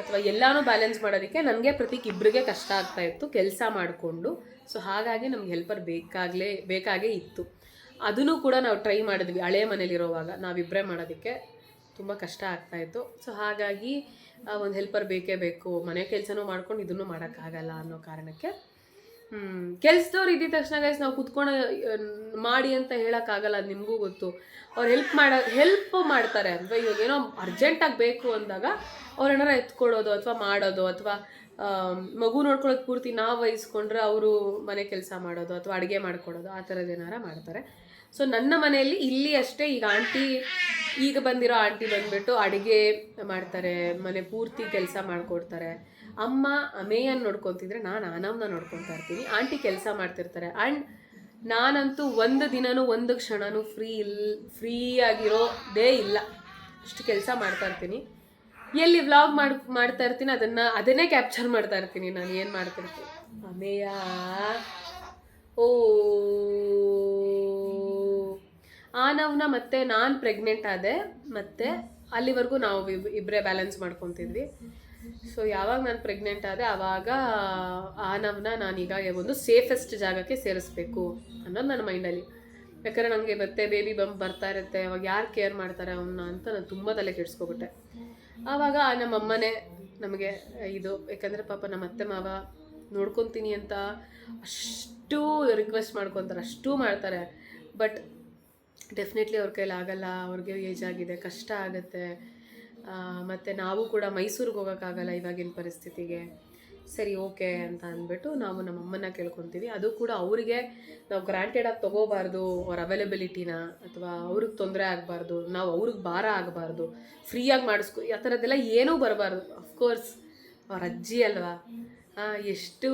[SPEAKER 1] ಅಥವಾ ಎಲ್ಲನೂ ಬ್ಯಾಲೆನ್ಸ್ ಮಾಡೋದಕ್ಕೆ ನನಗೆ ಪ್ರತೀಕ್ ಇಬ್ಬರಿಗೆ ಕಷ್ಟ ಆಗ್ತಾಯಿತ್ತು ಕೆಲಸ ಮಾಡಿಕೊಂಡು. ಸೊ ಹಾಗಾಗಿ ನಮ್ಗೆ ಹೆಲ್ಪರ್ ಬೇಕಾಗೇ ಇತ್ತು. ಅದನ್ನು ಕೂಡ ನಾವು ಟ್ರೈ ಮಾಡಿದ್ವಿ. ಹಳೆ ಮನೇಲಿರೋವಾಗ ನಾವಿಬ್ಬರೇ ಮಾಡೋದಕ್ಕೆ ತುಂಬ ಕಷ್ಟ ಆಗ್ತಾಯಿತ್ತು. ಸೊ ಹಾಗಾಗಿ ಒಂದು ಹೆಲ್ಪರ್ ಬೇಕೇ ಬೇಕು, ಮನೆ ಕೆಲಸನೂ ಮಾಡ್ಕೊಂಡು ಇದನ್ನು ಮಾಡೋಕ್ಕಾಗಲ್ಲ ಅನ್ನೋ ಕಾರಣಕ್ಕೆ ಕೆಲ್ಸದವ್ರು ಇದ್ದ ತಕ್ಷಣ ಗೈಸ್ ನಾವು ಕುತ್ಕೊಂಡು ಮಾಡಿ ಅಂತ ಹೇಳೋಕ್ಕಾಗಲ್ಲ. ಅದು ನಿಮಗೂ ಗೊತ್ತು. ಅವ್ರು ಹೆಲ್ಪ್ ಮಾಡ್ತಾರೆ ಅಂದರೆ ಇವಾಗ ಏನೋ ಅರ್ಜೆಂಟಾಗಿ ಬೇಕು ಅಂದಾಗ ಅವ್ರು ಏನಾರ ಎತ್ಕೊಡೋದು ಅಥವಾ ಮಾಡೋದು, ಅಥವಾ ಮಗು ನೋಡ್ಕೊಳ್ಳೋದು ಪೂರ್ತಿ ನಾವು ವಹಿಸ್ಕೊಂಡ್ರೆ ಅವರು ಮನೆ ಕೆಲಸ ಮಾಡೋದು ಅಥವಾ ಅಡುಗೆ ಮಾಡ್ಕೊಡೋದು, ಆ ಥರದ್ದು ಏನಾರ ಮಾಡ್ತಾರೆ. ಸೊ ನನ್ನ ಮನೆಯಲ್ಲಿ ಇಲ್ಲಿ ಅಷ್ಟೇ ಈಗ ಬಂದಿರೋ ಆಂಟಿ ಬಂದುಬಿಟ್ಟು ಅಡುಗೆ ಮಾಡ್ತಾರೆ, ಮನೆ ಪೂರ್ತಿ ಕೆಲಸ ಮಾಡಿಕೊಡ್ತಾರೆ. ಅಮ್ಮ ಅಮೇಯನ್ ನೋಡ್ಕೊತಿದ್ರೆ ನಾನು ಆನವ್ನ ನೋಡ್ಕೊತಾ ಇರ್ತೀನಿ. ಆಂಟಿ ಕೆಲಸ ಮಾಡ್ತಿರ್ತಾರೆ. ಆ್ಯಂಡ್ ನಾನಂತೂ ಒಂದು ದಿನನೂ ಒಂದು ಕ್ಷಣನೂ ಫ್ರೀ ಆಗಿರೋದೇ ಇಲ್ಲ. ಅಷ್ಟು ಕೆಲಸ ಮಾಡ್ತಾ ಇರ್ತೀನಿ. ಎಲ್ಲಿ ವ್ಲಾಗ್ ಮಾಡ್ತಾ ಇರ್ತೀನಿ ಅದನ್ನೇ ಕ್ಯಾಪ್ಚರ್ ಮಾಡ್ತಾ ಇರ್ತೀನಿ ನಾನು ಏನು ಮಾಡ್ತಿರ್ತೀನಿ. ಅಮೇಯ ಆನವ್ನ ಮತ್ತೆ ನಾನು ಪ್ರೆಗ್ನೆಂಟ್ ಆದೆ, ಮತ್ತು ಅಲ್ಲಿವರೆಗೂ ನಾವು ಇಬ್ಬರೇ ಬ್ಯಾಲೆನ್ಸ್ ಮಾಡ್ಕೊತಿದ್ವಿ. ಸೊ ಯಾವಾಗ ನಾನು ಪ್ರೆಗ್ನೆಂಟ್ ಆದೆ ಆವಾಗ ಆನವ್ನ ನಾನೀಗ ಒಂದು ಸೇಫೆಸ್ಟ್ ಜಾಗಕ್ಕೆ ಸೇರಿಸ್ಬೇಕು ಅನ್ನೋದು ನನ್ನ ಮೈಂಡಲ್ಲಿ. ಯಾಕಂದರೆ ನನಗೆ ಮತ್ತೆ ಬೇಬಿ ಬಂಪ್ ಬರ್ತಾ ಇರುತ್ತೆ, ಅವಾಗ ಯಾರು ಕೇರ್ ಮಾಡ್ತಾರೆ ಅವನ್ನ ಅಂತ ನಾನು ತುಂಬ ತಲೆ ಕೆಡಿಸ್ಕೊಬಿಟ್ಟೆ. ಆವಾಗ ನಮ್ಮ ಅಮ್ಮನೇ ನಮಗೆ ಯಾಕಂದರೆ ಪಾಪ ನಮ್ಮ ಅತ್ತೆ ಮಾವ ನೋಡ್ಕೊತೀನಿ ಅಂತ ಅಷ್ಟು ರಿಕ್ವೆಸ್ಟ್ ಮಾಡ್ಕೊತಾರೆ, ಅಷ್ಟೂ ಮಾಡ್ತಾರೆ. ಬಟ್ ಡೆಫಿನೆಟ್ಲಿ ಅವ್ರ ಕೈಲಿ ಆಗಲ್ಲ, ಅವ್ರಿಗೆ ಏಜ್ ಆಗಿದೆ, ಕಷ್ಟ ಆಗುತ್ತೆ. ಮತ್ತು ನಾವು ಕೂಡ ಮೈಸೂರಿಗೆ ಹೋಗೋಕ್ಕಾಗಲ್ಲ ಇವಾಗಿನ ಪರಿಸ್ಥಿತಿಗೆ. ಸರಿ ಓಕೆ ಅಂತ ಅಂದ್ಬಿಟ್ಟು ನಾವು ನಮ್ಮ ಅಮ್ಮನ ಕೇಳ್ಕೊತೀವಿ. ಅದು ಕೂಡ ಅವರಿಗೆ ನಾವು ಗ್ರಾಂಟೆಡಾಗಿ ತೊಗೋಬಾರ್ದು, ಅವ್ರ ಅವೈಲಬಿಲಿಟಿನ, ಅಥವಾ ಅವ್ರಿಗೆ ತೊಂದರೆ ಆಗಬಾರ್ದು, ನಾವು ಅವ್ರಿಗೆ ಭಾರ ಆಗಬಾರ್ದು, ಫ್ರೀಯಾಗಿ ಆ ಥರದ್ದೆಲ್ಲ ಏನೂ ಬರಬಾರ್ದು. ಅಫ್ಕೋರ್ಸ್ ಅವ್ರ ಅಜ್ಜಿ ಅಲ್ವಾ, ಎಷ್ಟು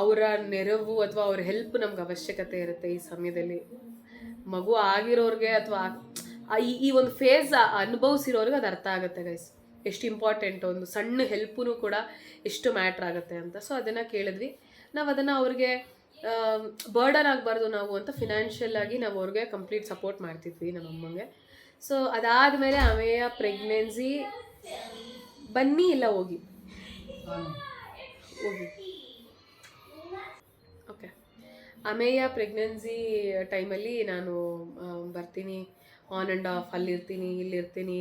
[SPEAKER 1] ಅವರ ನೆರವು ಅಥವಾ ಅವ್ರ ಹೆಲ್ಪ್ ನಮ್ಗೆ ಅವಶ್ಯಕತೆ ಇರುತ್ತೆ ಈ ಸಮಯದಲ್ಲಿ. ಮಗು ಆಗಿರೋರಿಗೆ ಅಥವಾ ಈ ಒಂದು ಫೇಸ್ ಅನುಭವಿಸಿರೋರಿಗೆ ಅದು ಅರ್ಥ ಆಗುತ್ತೆ ಗೈಸ್, ಎಷ್ಟು ಇಂಪಾರ್ಟೆಂಟ್ ಒಂದು ಸಣ್ಣ ಹೆಲ್ಪೂ ಕೂಡ ಎಷ್ಟು ಮ್ಯಾಟ್ರ್ ಆಗುತ್ತೆ ಅಂತ. ಸೊ ಅದನ್ನು ಕೇಳಿದ್ವಿ ನಾವು. ಅದನ್ನು ಅವ್ರಿಗೆ ಬರ್ಡನ್ ಆಗಬಾರ್ದು ನಾವು ಅಂತ ಫಿನಾನ್ಷಿಯಲ್ ಆಗಿ ನಾವು ಅವ್ರಿಗೆ ಕಂಪ್ಲೀಟ್ ಸಪೋರ್ಟ್ ಮಾಡ್ತಿದ್ವಿ ನಮ್ಮ ಅಮ್ಮಂಗೆ. ಸೊ ಅದಾದಮೇಲೆ ಅಮೇಯ ಪ್ರೆಗ್ನೆನ್ಸಿ ಬನ್ನಿ ಇಲ್ಲ ಹೋಗಿ ಓಕೆ. ಅಮೇಯ ಪ್ರೆಗ್ನೆನ್ಸಿ ಟೈಮಲ್ಲಿ ನಾನು ಬರ್ತೀನಿ, ಆನ್ ಆ್ಯಂಡ್ ಆಫ್ ಅಲ್ಲಿರ್ತೀನಿ ಇಲ್ಲಿರ್ತೀನಿ.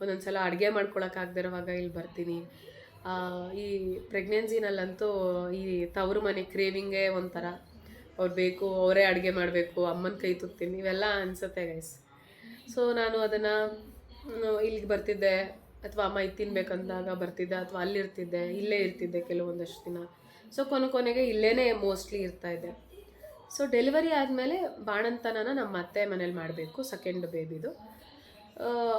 [SPEAKER 1] ಒಂದೊಂದು ಸಲ ಅಡುಗೆ ಮಾಡ್ಕೊಳಕ್ಕಾಗದಿರೋವಾಗ ಇಲ್ಲಿ ಬರ್ತೀನಿ. ಈ ಪ್ರೆಗ್ನೆನ್ಸಿನಲ್ಲಂತೂ ಈ ತವರು ಮನೆ ಕ್ರೇವಿಂಗೇ ಒಂಥರ. ಅವ್ರು ಬೇಕು, ಅವರೇ ಅಡುಗೆ ಮಾಡಬೇಕು, ಅಮ್ಮನ ಕೈ ತುತ್ತೀನಿ, ಇವೆಲ್ಲ ಅನಿಸುತ್ತೆ ಗೈಸ್. ಸೊ ನಾನು ಅದನ್ನು ಇಲ್ಲಿಗೆ ಬರ್ತಿದ್ದೆ, ಅಥವಾ ಅಮ್ಮ ಇದು ತಿನ್ಬೇಕಂದಾಗ ಬರ್ತಿದ್ದೆ, ಅಥವಾ ಅಲ್ಲಿರ್ತಿದ್ದೆ, ಇಲ್ಲೇ ಇರ್ತಿದ್ದೆ ಕೆಲವೊಂದಷ್ಟು ದಿನ. ಸೊ ಕೊನೆಗೆ ಇಲ್ಲೇ ಮೋಸ್ಟ್ಲಿ ಇರ್ತಾಯಿದ್ದೆ. ಸೊ ಡೆಲಿವರಿ ಆದಮೇಲೆ ಬಾಣಂತನನ ನಮ್ಮ ಅತ್ತೆ ಮನೇಲಿ ಮಾಡಬೇಕು, ಸೆಕೆಂಡ್ ಬೇಬಿದು.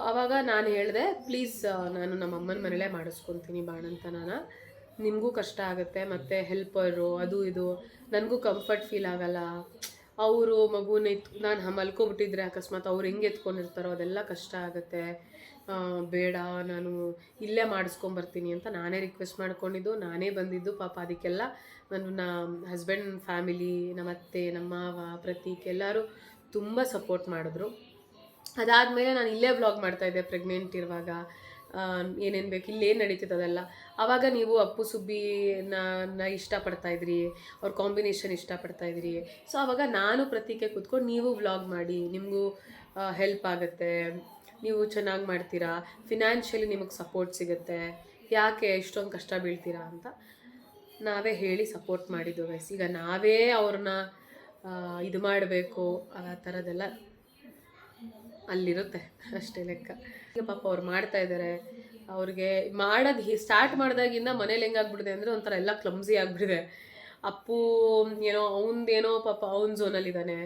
[SPEAKER 1] ಆವಾಗ ನಾನು ಹೇಳಿದೆ, ಪ್ಲೀಸ್ ನಾನು ನಮ್ಮ ಅಮ್ಮನ ಮನೇಲೇ ಮಾಡಿಸ್ಕೊತೀನಿ ಬಾಣಂತನನ, ನಿಮಗೂ ಕಷ್ಟ ಆಗುತ್ತೆ, ಮತ್ತು ಹೆಲ್ಪರು ಅದು ಇದು, ನನಗೂ ಕಂಫರ್ಟ್ ಫೀಲ್ ಆಗಲ್ಲ. ಅವರು ಮಗುನ ನಾನು ಮಲ್ಕೊಬಿಟ್ಟಿದ್ರೆ ಅಕಸ್ಮಾತ್ ಅವ್ರು ಹೆಂಗೆ ಎತ್ಕೊಂಡಿರ್ತಾರೋ ಅದೆಲ್ಲ ಕಷ್ಟ ಆಗುತ್ತೆ, ಬೇಡ ನಾನು ಇಲ್ಲೇ ಮಾಡಿಸ್ಕೊಂಬರ್ತೀನಿ ಅಂತ ನಾನೇ ರಿಕ್ವೆಸ್ಟ್ ಮಾಡ್ಕೊಂಡಿದ್ದು, ನಾನೇ ಬಂದಿದ್ದು. ಪಾಪ ಅದಕ್ಕೆಲ್ಲ ನನ್ನ ಹಸ್ಬೆಂಡ್ ಫ್ಯಾಮಿಲಿ, ನಮ್ಮ ಅತ್ತೆ, ನಮ್ಮ ಮಾವ, ಪ್ರತೀಕ್ ಎಲ್ಲರೂ ತುಂಬ ಸಪೋರ್ಟ್ ಮಾಡಿದ್ರು. ಅದಾದಮೇಲೆ ನಾನು ಇಲ್ಲೇ ವ್ಲಾಗ್ ಮಾಡ್ತಾಯಿದ್ದೆ ಪ್ರೆಗ್ನೆಂಟ್ ಇರುವಾಗ, ಏನೇನು ಬೇಕು ಇಲ್ಲೇನು ನಡೀತಿತ್ತು ಅದೆಲ್ಲ. ಆವಾಗ ನೀವು ಅಪ್ಪು ಸುಬ್ಬಿನ ಇಷ್ಟಪಡ್ತಾಯಿದ್ರಿ, ಅವ್ರ ಕಾಂಬಿನೇಷನ್ ಇಷ್ಟಪಡ್ತಾಯಿದ್ರಿ. ಸೊ ಆವಾಗ ನಾನು ಪ್ರತೀಕೆ ಕೂತ್ಕೊಂಡು ನೀವು ವ್ಲಾಗ್ ಮಾಡಿ, ನಿಮಗೂ ಹೆಲ್ಪ್ ಆಗುತ್ತೆ, ನೀವು ಚೆನ್ನಾಗಿ ಮಾಡ್ತೀರಾ, ಫಿನಾನ್ಷಿಯಲಿ ನಿಮಗೆ ಸಪೋರ್ಟ್ ಸಿಗುತ್ತೆ, ಯಾಕೆ ಇಷ್ಟೊಂದು ಕಷ್ಟ ಬೀಳ್ತೀರಾ ಅಂತ ನಾವೇ ಹೇಳಿ ಸಪೋರ್ಟ್ ಮಾಡಿದ್ದು ಗೈಸ್. ಈಗ ನಾವೇ ಅವ್ರನ್ನ ಇದು ಮಾಡಬೇಕು ಆ ಥರದ್ದೆಲ್ಲ ಅಲ್ಲಿರುತ್ತೆ ಅಷ್ಟೇ ಲೆಕ್ಕ. ಈಗ ಪಾಪ ಅವ್ರು ಮಾಡ್ತಾಯಿದ್ದಾರೆ. ಅವ್ರಿಗೆ ಸ್ಟಾರ್ಟ್ ಮಾಡಿದಾಗಿಂದ ಮನೇಲಿ ಹೆಂಗಾಗ್ಬಿಟ್ಟಿದೆ ಅಂದರೆ ಒಂಥರ ಎಲ್ಲ ಕ್ಲಮ್ಸಿ ಆಗಿಬಿಟ್ಟಿದೆ. ಅಪ್ಪು ಅವನದೇನೋ ಪಾಪ ಅವ್ನ ಝೋನಲ್ಲಿದ್ದಾನೆ.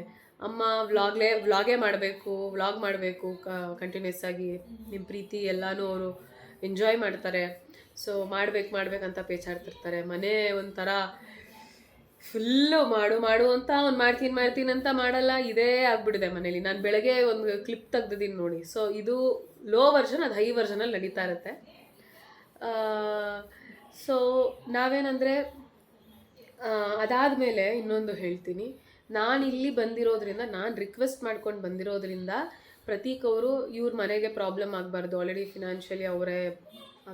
[SPEAKER 1] ಅಮ್ಮ ವ್ಲಾಗೇ ವ್ಲಾಗ್ ಮಾಡಬೇಕು ಕಂಟಿನ್ಯೂಸ್ ಆಗಿ. ನಿಮ್ಮ ಪ್ರೀತಿ ಎಲ್ಲನೂ ಅವರು ಎಂಜಾಯ್ ಮಾಡ್ತಾರೆ. ಸೊ ಮಾಡ್ಬೇಕಂತ ಪೇಚಾಡ್ತಿರ್ತಾರೆ. ಮನೆ ಒಂಥರ ಫುಲ್ಲು ಮಾಡು ಅಂತ ಅವ್ನು ಮಾಡ್ತೀನಿ ಅಂತ ಮಾಡಲ್ಲ, ಇದೇ ಆಗ್ಬಿಟ್ಟಿದೆ ಮನೇಲಿ. ನಾನು ಬೆಳಗ್ಗೆ ಒಂದು ಕ್ಲಿಪ್ ತೆಗ್ದಿದ್ದೀನಿ ನೋಡಿ. ಸೊ ಇದು ಲೋ ವರ್ಷನ್, ಅದು ಹೈ ವರ್ಷನಲ್ಲಿ ನಡೀತಾ ಇರುತ್ತೆ. ಸೊ ನಾವೇನಂದರೆ ಅದಾದಮೇಲೆ ಇನ್ನೊಂದು ಹೇಳ್ತೀನಿ, ನಾನು ಇಲ್ಲಿ ಬಂದಿರೋದ್ರಿಂದ, ನಾನು ರಿಕ್ವೆಸ್ಟ್ ಮಾಡ್ಕೊಂಡು ಬಂದಿರೋದ್ರಿಂದ ಪ್ರತೀಕ್ ಅವರು ಇವ್ರ ಮನೆಗೆ ಪ್ರಾಬ್ಲಮ್ ಆಗಬಾರ್ದು, ಆಲ್ರೆಡಿ ಫಿನಾನ್ಷಿಯಲಿ ಅವರೇ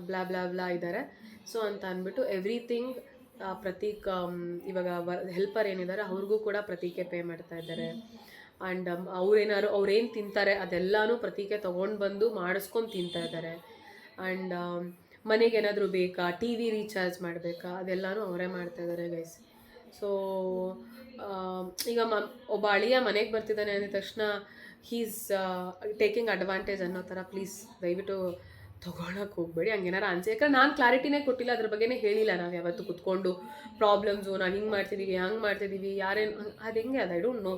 [SPEAKER 1] ಬ್ಲಾ ಬ್ಲಾ ಬ್ಲಾ ಇದ್ದಾರೆ. ಸೊ ಅಂತ ಅಂದ್ಬಿಟ್ಟು ಎವ್ರಿಥಿಂಗ್ ಪ್ರತೀಕ್ ಇವಾಗ ಹೆಲ್ಪರ್ ಏನಿದ್ದಾರೆ ಅವ್ರಿಗೂ ಕೂಡ ಪ್ರತೀಕೆ ಪೇ ಮಾಡ್ತಾ ಇದ್ದಾರೆ. ಆ್ಯಂಡ್ ಅವ್ರೇನು ತಿಂತಾರೆ ಅದೆಲ್ಲನೂ ಪ್ರತೀಕೆ ತೊಗೊಂಡು ಬಂದು ಮಾಡಿಸ್ಕೊಂಡು ತಿಂತಾ ಇದ್ದಾರೆ. ಆ್ಯಂಡ್ ಮನೆಗೆ ಏನಾದರೂ ಬೇಕಾ, ಟಿ ವಿ ರೀಚಾರ್ಜ್ ಮಾಡಬೇಕಾ, ಅದೆಲ್ಲನೂ ಅವರೇ ಮಾಡ್ತಾಯಿದ್ದಾರೆ ಗೈಸ್. ಸೊ ಈಗ ಒಬ್ಬ ಅಳಿಯ ಮನೆಗೆ ಬರ್ತಿದ್ದಾನೆ ಅಂದ ತಕ್ಷಣ ಹೀಸ್ ಟೇಕಿಂಗ್ ಅಡ್ವಾಂಟೇಜ್ ಅನ್ನೋ ಥರ ಪ್ಲೀಸ್ ದಯವಿಟ್ಟು ತೊಗೊಳಕ್ಕೆ ಹೋಗಬೇಡಿ. ಹಂಗೇನಾರು ಅನ್ಸಿ, ಯಾಕಂದ್ರೆ ನಾನು ಕ್ಲಾರಿಟಿನೇ ಕೊಟ್ಟಿಲ್ಲ, ಅದ್ರ ಬಗ್ಗೆನೇ ಹೇಳಿಲ್ಲ. ನಾವು ಯಾವತ್ತು ಕುತ್ಕೊಂಡು ಪ್ರಾಬ್ಲಮ್ಸು, ನಾವು ಹಿಂಗೆ ಮಾಡ್ತಿದ್ದೀವಿ ಹಂಗೆ ಮಾಡ್ತಿದ್ದೀವಿ, ಯಾರೇನು ಅದು ಹೆಂಗೆ ಅದು ಐ ಡೋಂಟ್ ನೋ.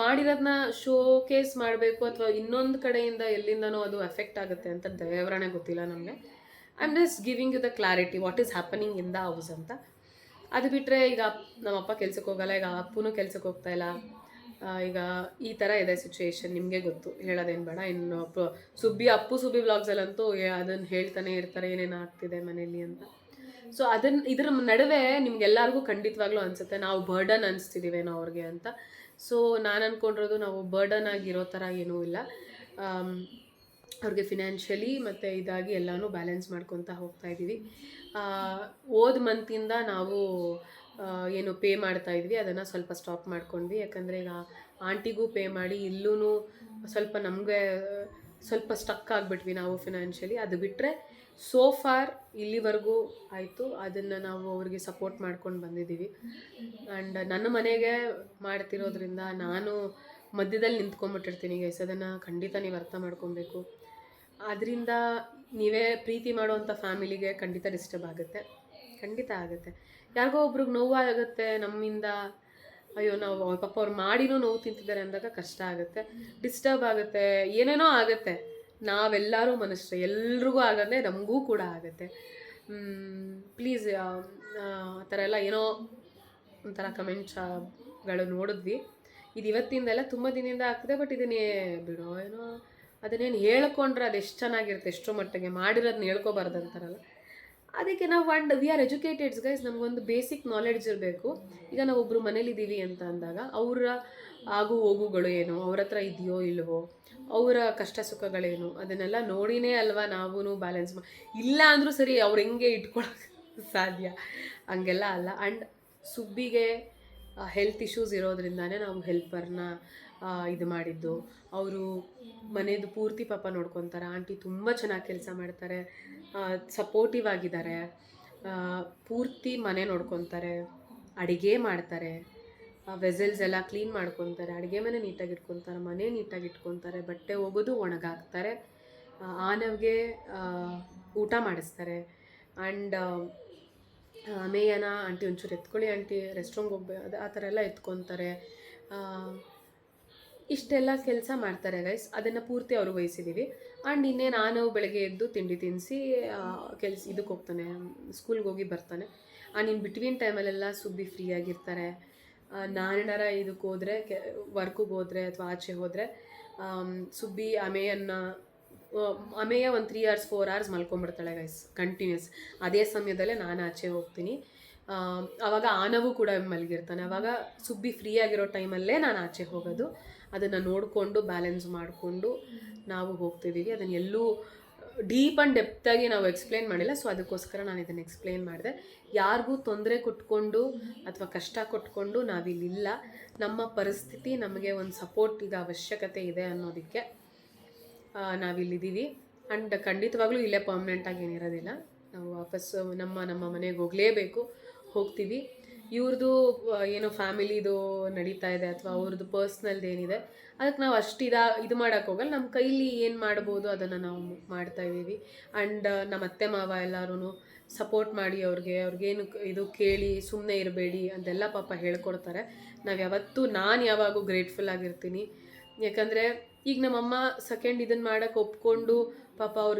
[SPEAKER 1] ಮಾಡಿರೋದನ್ನ ಶೋಕೇಸ್ ಮಾಡಬೇಕು ಅಥವಾ ಇನ್ನೊಂದು ಕಡೆಯಿಂದ ಎಲ್ಲಿಂದನೋ ಅದು ಎಫೆಕ್ಟ್ ಆಗುತ್ತೆ ಅಂತ ದೇವರಣೆ ಗೊತ್ತಿಲ್ಲ ನಮಗೆ. I am just giving you the clarity what is happening in the house ಅಂತ. ಅದು ಬಿಟ್ಟರೆ ಈಗ ನಮ್ಮಪ್ಪ ಕೆಲ್ಸಕ್ಕೆ ಹೋಗಲ್ಲ, ಈಗ ಅಪ್ಪನೂ ಕೆಲ್ಸಕ್ಕೆ ಹೋಗ್ತಾ ಇಲ್ಲ. ಈಗ ಈ ಥರ ಇದೆ ಸಿಚುವೇಶನ್, ನಿಮಗೆ ಗೊತ್ತು, ಹೇಳೋದೇನು ಬೇಡ. ಇನ್ನು ಅಪ್ಪು ಸುಬ್ಬಿ ವ್ಲಾಗ್ಸಲ್ಲಂತೂ ಅದನ್ನು ಹೇಳ್ತಾನೆ ಇರ್ತಾರೆ ಏನೇನು ಆಗ್ತಿದೆ ಮನೇಲಿ ಅಂತ. ಸೊ ಇದ್ರ ನಡುವೆ ನಿಮ್ಗೆಲ್ಲರಿಗೂ ಖಂಡಿತವಾಗ್ಲೂ ಅನಿಸುತ್ತೆ ನಾವು ಬರ್ಡನ್ ಅನಿಸ್ತಿದ್ದೀವೇನೋ ಅವ್ರಿಗೆ ಅಂತ. ಸೊ ನಾನು ಅಂದ್ಕೊಂಡಿರೋದು ನಾವು ಬರ್ಡನ್ ಆಗಿರೋ ಥರ ಏನೂ ಇಲ್ಲ. ಅವ್ರಿಗೆ ಫಿನಾನ್ಷಿಯಲಿ ಮತ್ತು ಇದಾಗಿ ಎಲ್ಲನೂ ಬ್ಯಾಲೆನ್ಸ್ ಮಾಡ್ಕೊತಾ ಹೋಗ್ತಾ ಇದ್ದೀವಿ. ಹೋದ ಮಂತಿಂದ ನಾವು ಏನು ಪೇ ಮಾಡ್ತಾಯಿದ್ವಿ ಅದನ್ನು ಸ್ವಲ್ಪ ಸ್ಟಾಪ್ ಮಾಡ್ಕೊಂಡ್ವಿ. ಯಾಕಂದರೆ ಈಗ ಆಂಟಿಗೂ ಪೇ ಮಾಡಿ ಇಲ್ಲೂ ಸ್ವಲ್ಪ ನಮಗೆ ಸ್ವಲ್ಪ ಸ್ಟಕ್ ಆಗಿಬಿಟ್ವಿ ನಾವು ಫಿನಾನ್ಷಿಯಲಿ. ಅದು ಬಿಟ್ಟರೆ ಸೋ ಫಾರ್ ಇಲ್ಲಿವರೆಗೂ ಆಯಿತು, ಅದನ್ನು ನಾವು ಅವ್ರಿಗೆ ಸಪೋರ್ಟ್ ಮಾಡ್ಕೊಂಡು ಬಂದಿದ್ದೀವಿ. ಆ್ಯಂಡ್ ನನ್ನ ಮನೆಗೆ ಮಾಡ್ತಿರೋದ್ರಿಂದ ನಾನು ಮಧ್ಯದಲ್ಲಿ ನಿಂತ್ಕೊಂಡ್ಬಿಟ್ಟಿರ್ತೀನಿ ಗೈಸ್, ಅದನ್ನು ಖಂಡಿತ ನೀವು ಅರ್ಥ ಮಾಡ್ಕೊಬೇಕು. ಅದರಿಂದ ನೀವೇ ಪ್ರೀತಿ ಮಾಡೋವಂಥ ಫ್ಯಾಮಿಲಿಗೆ ಖಂಡಿತ ಡಿಸ್ಟರ್ಬ್ ಆಗುತ್ತೆ, ಖಂಡಿತ ಆಗುತ್ತೆ. ಯಾರಿಗೋ ಒಬ್ರಿಗೆ ನೋವು ಆಗುತ್ತೆ ನಮ್ಮಿಂದ, ಅಯ್ಯೋ ನಾವು ಪಾಪ ಅವ್ರು ಮಾಡಿನೂ ನೋವು ತಿಂತಿದ್ದಾರೆ ಅಂದಾಗ ಕಷ್ಟ ಆಗುತ್ತೆ, ಡಿಸ್ಟರ್ಬ್ ಆಗುತ್ತೆ, ಏನೇನೋ ಆಗುತ್ತೆ. ನಾವೆಲ್ಲರೂ ಮನುಷ್ಯರು, ಎಲ್ರಿಗೂ ಆಗತ್ತೆ, ನಮಗೂ ಕೂಡ ಆಗುತ್ತೆ. ಪ್ಲೀಸ್ ಆ ಥರ ಎಲ್ಲ ಏನೋ ಒಂಥರ ಕಮೆಂಟ್ಸ್ಗಳು ನೋಡಿದ್ವಿ. ಇದು ಇವತ್ತಿಂದೆಲ್ಲ ತುಂಬ ದಿನದಿಂದ ಆಗ್ತದೆ, ಬಟ್ ಇದನ್ನೇ ಬಿಡೋ ಏನೋ ಅದನ್ನೇನು ಹೇಳ್ಕೊಂಡ್ರೆ ಅದು ಎಷ್ಟು ಚೆನ್ನಾಗಿರುತ್ತೆ, ಎಷ್ಟೋ ಮಟ್ಟಿಗೆ ಮಾಡಿರೋದನ್ನ ಹೇಳ್ಕೊಬಾರ್ದು ಅಂತಾರಲ್ಲ. ಅದಕ್ಕೆ ನಾವು ವಿ ಆರ್ ಎಜುಕೇಟೆಡ್ಸ್ ಗೈಸ್, ನಮಗೊಂದು ಬೇಸಿಕ್ ನಾಲೆಡ್ಜ್ ಇರಬೇಕು. ಈಗ ನಾವು ಒಬ್ಬರು ಮನೇಲಿದ್ದೀವಿ ಅಂತ ಅಂದಾಗ ಅವರ ಆಗು ಹೋಗುಗಳು ಏನು, ಅವ್ರ ಹತ್ರ ಇದೆಯೋ ಇಲ್ವೋ, ಅವರ ಕಷ್ಟ ಸುಖಗಳೇನು, ಅದನ್ನೆಲ್ಲ ನೋಡಿನೇ ಅಲ್ವಾ ನಾವು ಬ್ಯಾಲೆನ್ಸ್ ಇಲ್ಲ ಅಂದರೂ ಸರಿ ಅವ್ರು ಹೆಂಗೆ ಇಟ್ಕೊಳಕ್ಕೆ ಸಾಧ್ಯ, ಹಂಗೆಲ್ಲ ಅಲ್ಲ. ಆ್ಯಂಡ್ ಸುಬ್ಬಿಗೆ ಹೆಲ್ತ್ ಇಶ್ಯೂಸ್ ಇರೋದ್ರಿಂದಾನೇ ನಾವು ಹೆಲ್ಪರ್ನ ಇದು ಮಾಡಿದ್ದು. ಅವರು ಮನೆಯದು ಪೂರ್ತಿ ಪಾಪ ನೋಡ್ಕೊತಾರೆ. ಆಂಟಿ ತುಂಬ ಚೆನ್ನಾಗಿ ಕೆಲಸ ಮಾಡ್ತಾರೆ, ಸಪೋರ್ಟಿವ್ ಆಗಿದ್ದಾರೆ, ಪೂರ್ತಿ ಮನೆ ನೋಡ್ಕೊತಾರೆ, ಅಡುಗೆ ಮಾಡ್ತಾರೆ, ವೆಸಲ್ಸ್ ಎಲ್ಲ ಕ್ಲೀನ್ ಮಾಡ್ಕೊತಾರೆ, ಅಡುಗೆ ಮನೆ ನೀಟಾಗಿ ಇಟ್ಕೊತಾರೆ, ಮನೆ ನೀಟಾಗಿ ಇಟ್ಕೊತಾರೆ, ಬಟ್ಟೆ ಒಗೆದು ಒಣಗಾಕ್ತಾರೆ, ಆನವ್ಗೆ ಊಟ ಮಾಡಿಸ್ತಾರೆ. ಆ್ಯಂಡ್ ಮೇಯನ ಆಂಟಿ ಒಂಚೂರು ಎತ್ಕೊಳ್ಳಿ ಆಂಟಿ ರೆಸ್ಟ್ರೂಮ್ಗೆ ಹೋಗ್ಬೇಕು ಆ ಥರ ಎಲ್ಲ ಎತ್ಕೊತಾರೆ. ಇಷ್ಟೆಲ್ಲ ಕೆಲಸ ಮಾಡ್ತಾರೆ ಗೈಸ್, ಅದನ್ನು ಪೂರ್ತಿ ಅವ್ರಿಗೆ ವಹಿಸಿದ್ದೀವಿ. ಆ್ಯಂಡ್ ಇನ್ನೇ ನಾನು ಬೆಳಗ್ಗೆ ಎದ್ದು ತಿಂಡಿ ತಿನ್ನಿಸಿ ಇದಕ್ಕೆ ಹೋಗ್ತಾನೆ, ಸ್ಕೂಲ್ಗೆ ಹೋಗಿ ಬರ್ತಾನೆ. ಆ್ಯಂಡ್ ಇನ್ನು ಬಿಟ್ವೀನ್ ಟೈಮಲ್ಲೆಲ್ಲ ಸುಬ್ಬಿ ಫ್ರೀಯಾಗಿರ್ತಾರೆ. ನಾನೇನಾರ ಇದಕ್ಕೆ ಹೋದರೆ ವರ್ಕಿಗೆ ಹೋದರೆ ಅಥವಾ ಆಚೆ ಹೋದರೆ ಸುಬ್ಬಿ ಅಮೇಯ ಒಂದು 3 hours 4 hours ಮಲ್ಕೊಂಡ್ಬಿಡ್ತಾಳೆ ಗೈಸ್ ಕಂಟಿನ್ಯೂಸ್. ಅದೇ ಸಮಯದಲ್ಲೇ ನಾನು ಆಚೆ ಹೋಗ್ತೀನಿ. ಆವಾಗ ಆನವು ಕೂಡ ಮಲಗಿರ್ತಾನೆ. ಆವಾಗ ಸುಬ್ಬಿ ಫ್ರೀ ಆಗಿರೋ ಟೈಮಲ್ಲೇ ನಾನು ಆಚೆ ಹೋಗೋದು. ಅದನ್ನು ನೋಡಿಕೊಂಡು ಬ್ಯಾಲೆನ್ಸ್ ಮಾಡಿಕೊಂಡು ನಾವು ಹೋಗ್ತಿದ್ದೀವಿ. ಅದನ್ನು ಎಲ್ಲೂ ಡೀಪ್ ಆ್ಯಂಡ್ ಡೆಪ್ತಾಗಿ ನಾವು ಎಕ್ಸ್ಪ್ಲೇನ್ ಮಾಡಿಲ್ಲ. ಸೊ ಅದಕ್ಕೋಸ್ಕರ ನಾನು ಇದನ್ನು ಎಕ್ಸ್ಪ್ಲೇನ್ ಮಾಡಿದೆ. ಯಾರಿಗೂ ತೊಂದರೆ ಕೊಟ್ಕೊಂಡು ಅಥವಾ ಕಷ್ಟ ಕೊಟ್ಕೊಂಡು ನಾವಿಲ್ಲಿಲ್ಲ. ನಮ್ಮ ಪರಿಸ್ಥಿತಿ ನಮಗೆ ಒಂದು ಸಪೋರ್ಟಿಗ ಅವಶ್ಯಕತೆ ಇದೆ ಅನ್ನೋದಕ್ಕೆ ನಾವಿಲ್ಲಿದ್ದೀವಿ. ಆ್ಯಂಡ್ ಖಂಡಿತವಾಗ್ಲೂ ಇಲ್ಲೇ ಪರ್ಮನೆಂಟಾಗಿ ಏನಿರೋದಿಲ್ಲ. ನಾವು ವಾಪಸ್ಸು ನಮ್ಮ ಮನೆಗೆ ಹೋಗಲೇಬೇಕು, ಹೋಗ್ತೀವಿ. ಇವ್ರದ್ದು ಏನೋ ಫ್ಯಾಮಿಲಿದು ನಡೀತಾ ಇದೆ ಅಥವಾ ಅವ್ರದ್ದು ಪರ್ಸ್ನಲ್ದು ಏನಿದೆ ಅದಕ್ಕೆ ನಾವು ಅಷ್ಟು ಇದು ಮಾಡೋಕ್ಕೆ ಹೋಗಲ್ಲ. ನಮ್ಮ ಕೈಲಿ ಏನು ಮಾಡ್ಬೋದು ಅದನ್ನು ನಾವು ಮಾಡ್ತಾಯಿದ್ದೀವಿ. ಆ್ಯಂಡ್ ನಮ್ಮ ಅತ್ತೆ ಮಾವ ಎಲ್ಲರೂ ಸಪೋರ್ಟ್ ಮಾಡಿ ಅವ್ರಿಗೇನು ಇದು ಕೇಳಿ ಸುಮ್ಮನೆ ಇರಬೇಡಿ ಅಂತೆಲ್ಲ ಪಾಪ ಹೇಳ್ಕೊಡ್ತಾರೆ. ನಾನು ಯಾವಾಗೂ ಗ್ರೇಟ್ಫುಲ್ ಆಗಿರ್ತೀನಿ. ಯಾಕಂದರೆ ಈಗ ನಮ್ಮಮ್ಮ ಸೆಕೆಂಡ್ ಇದನ್ನು ಮಾಡೋಕ್ಕೆ ಒಪ್ಕೊಂಡು ಪಾಪ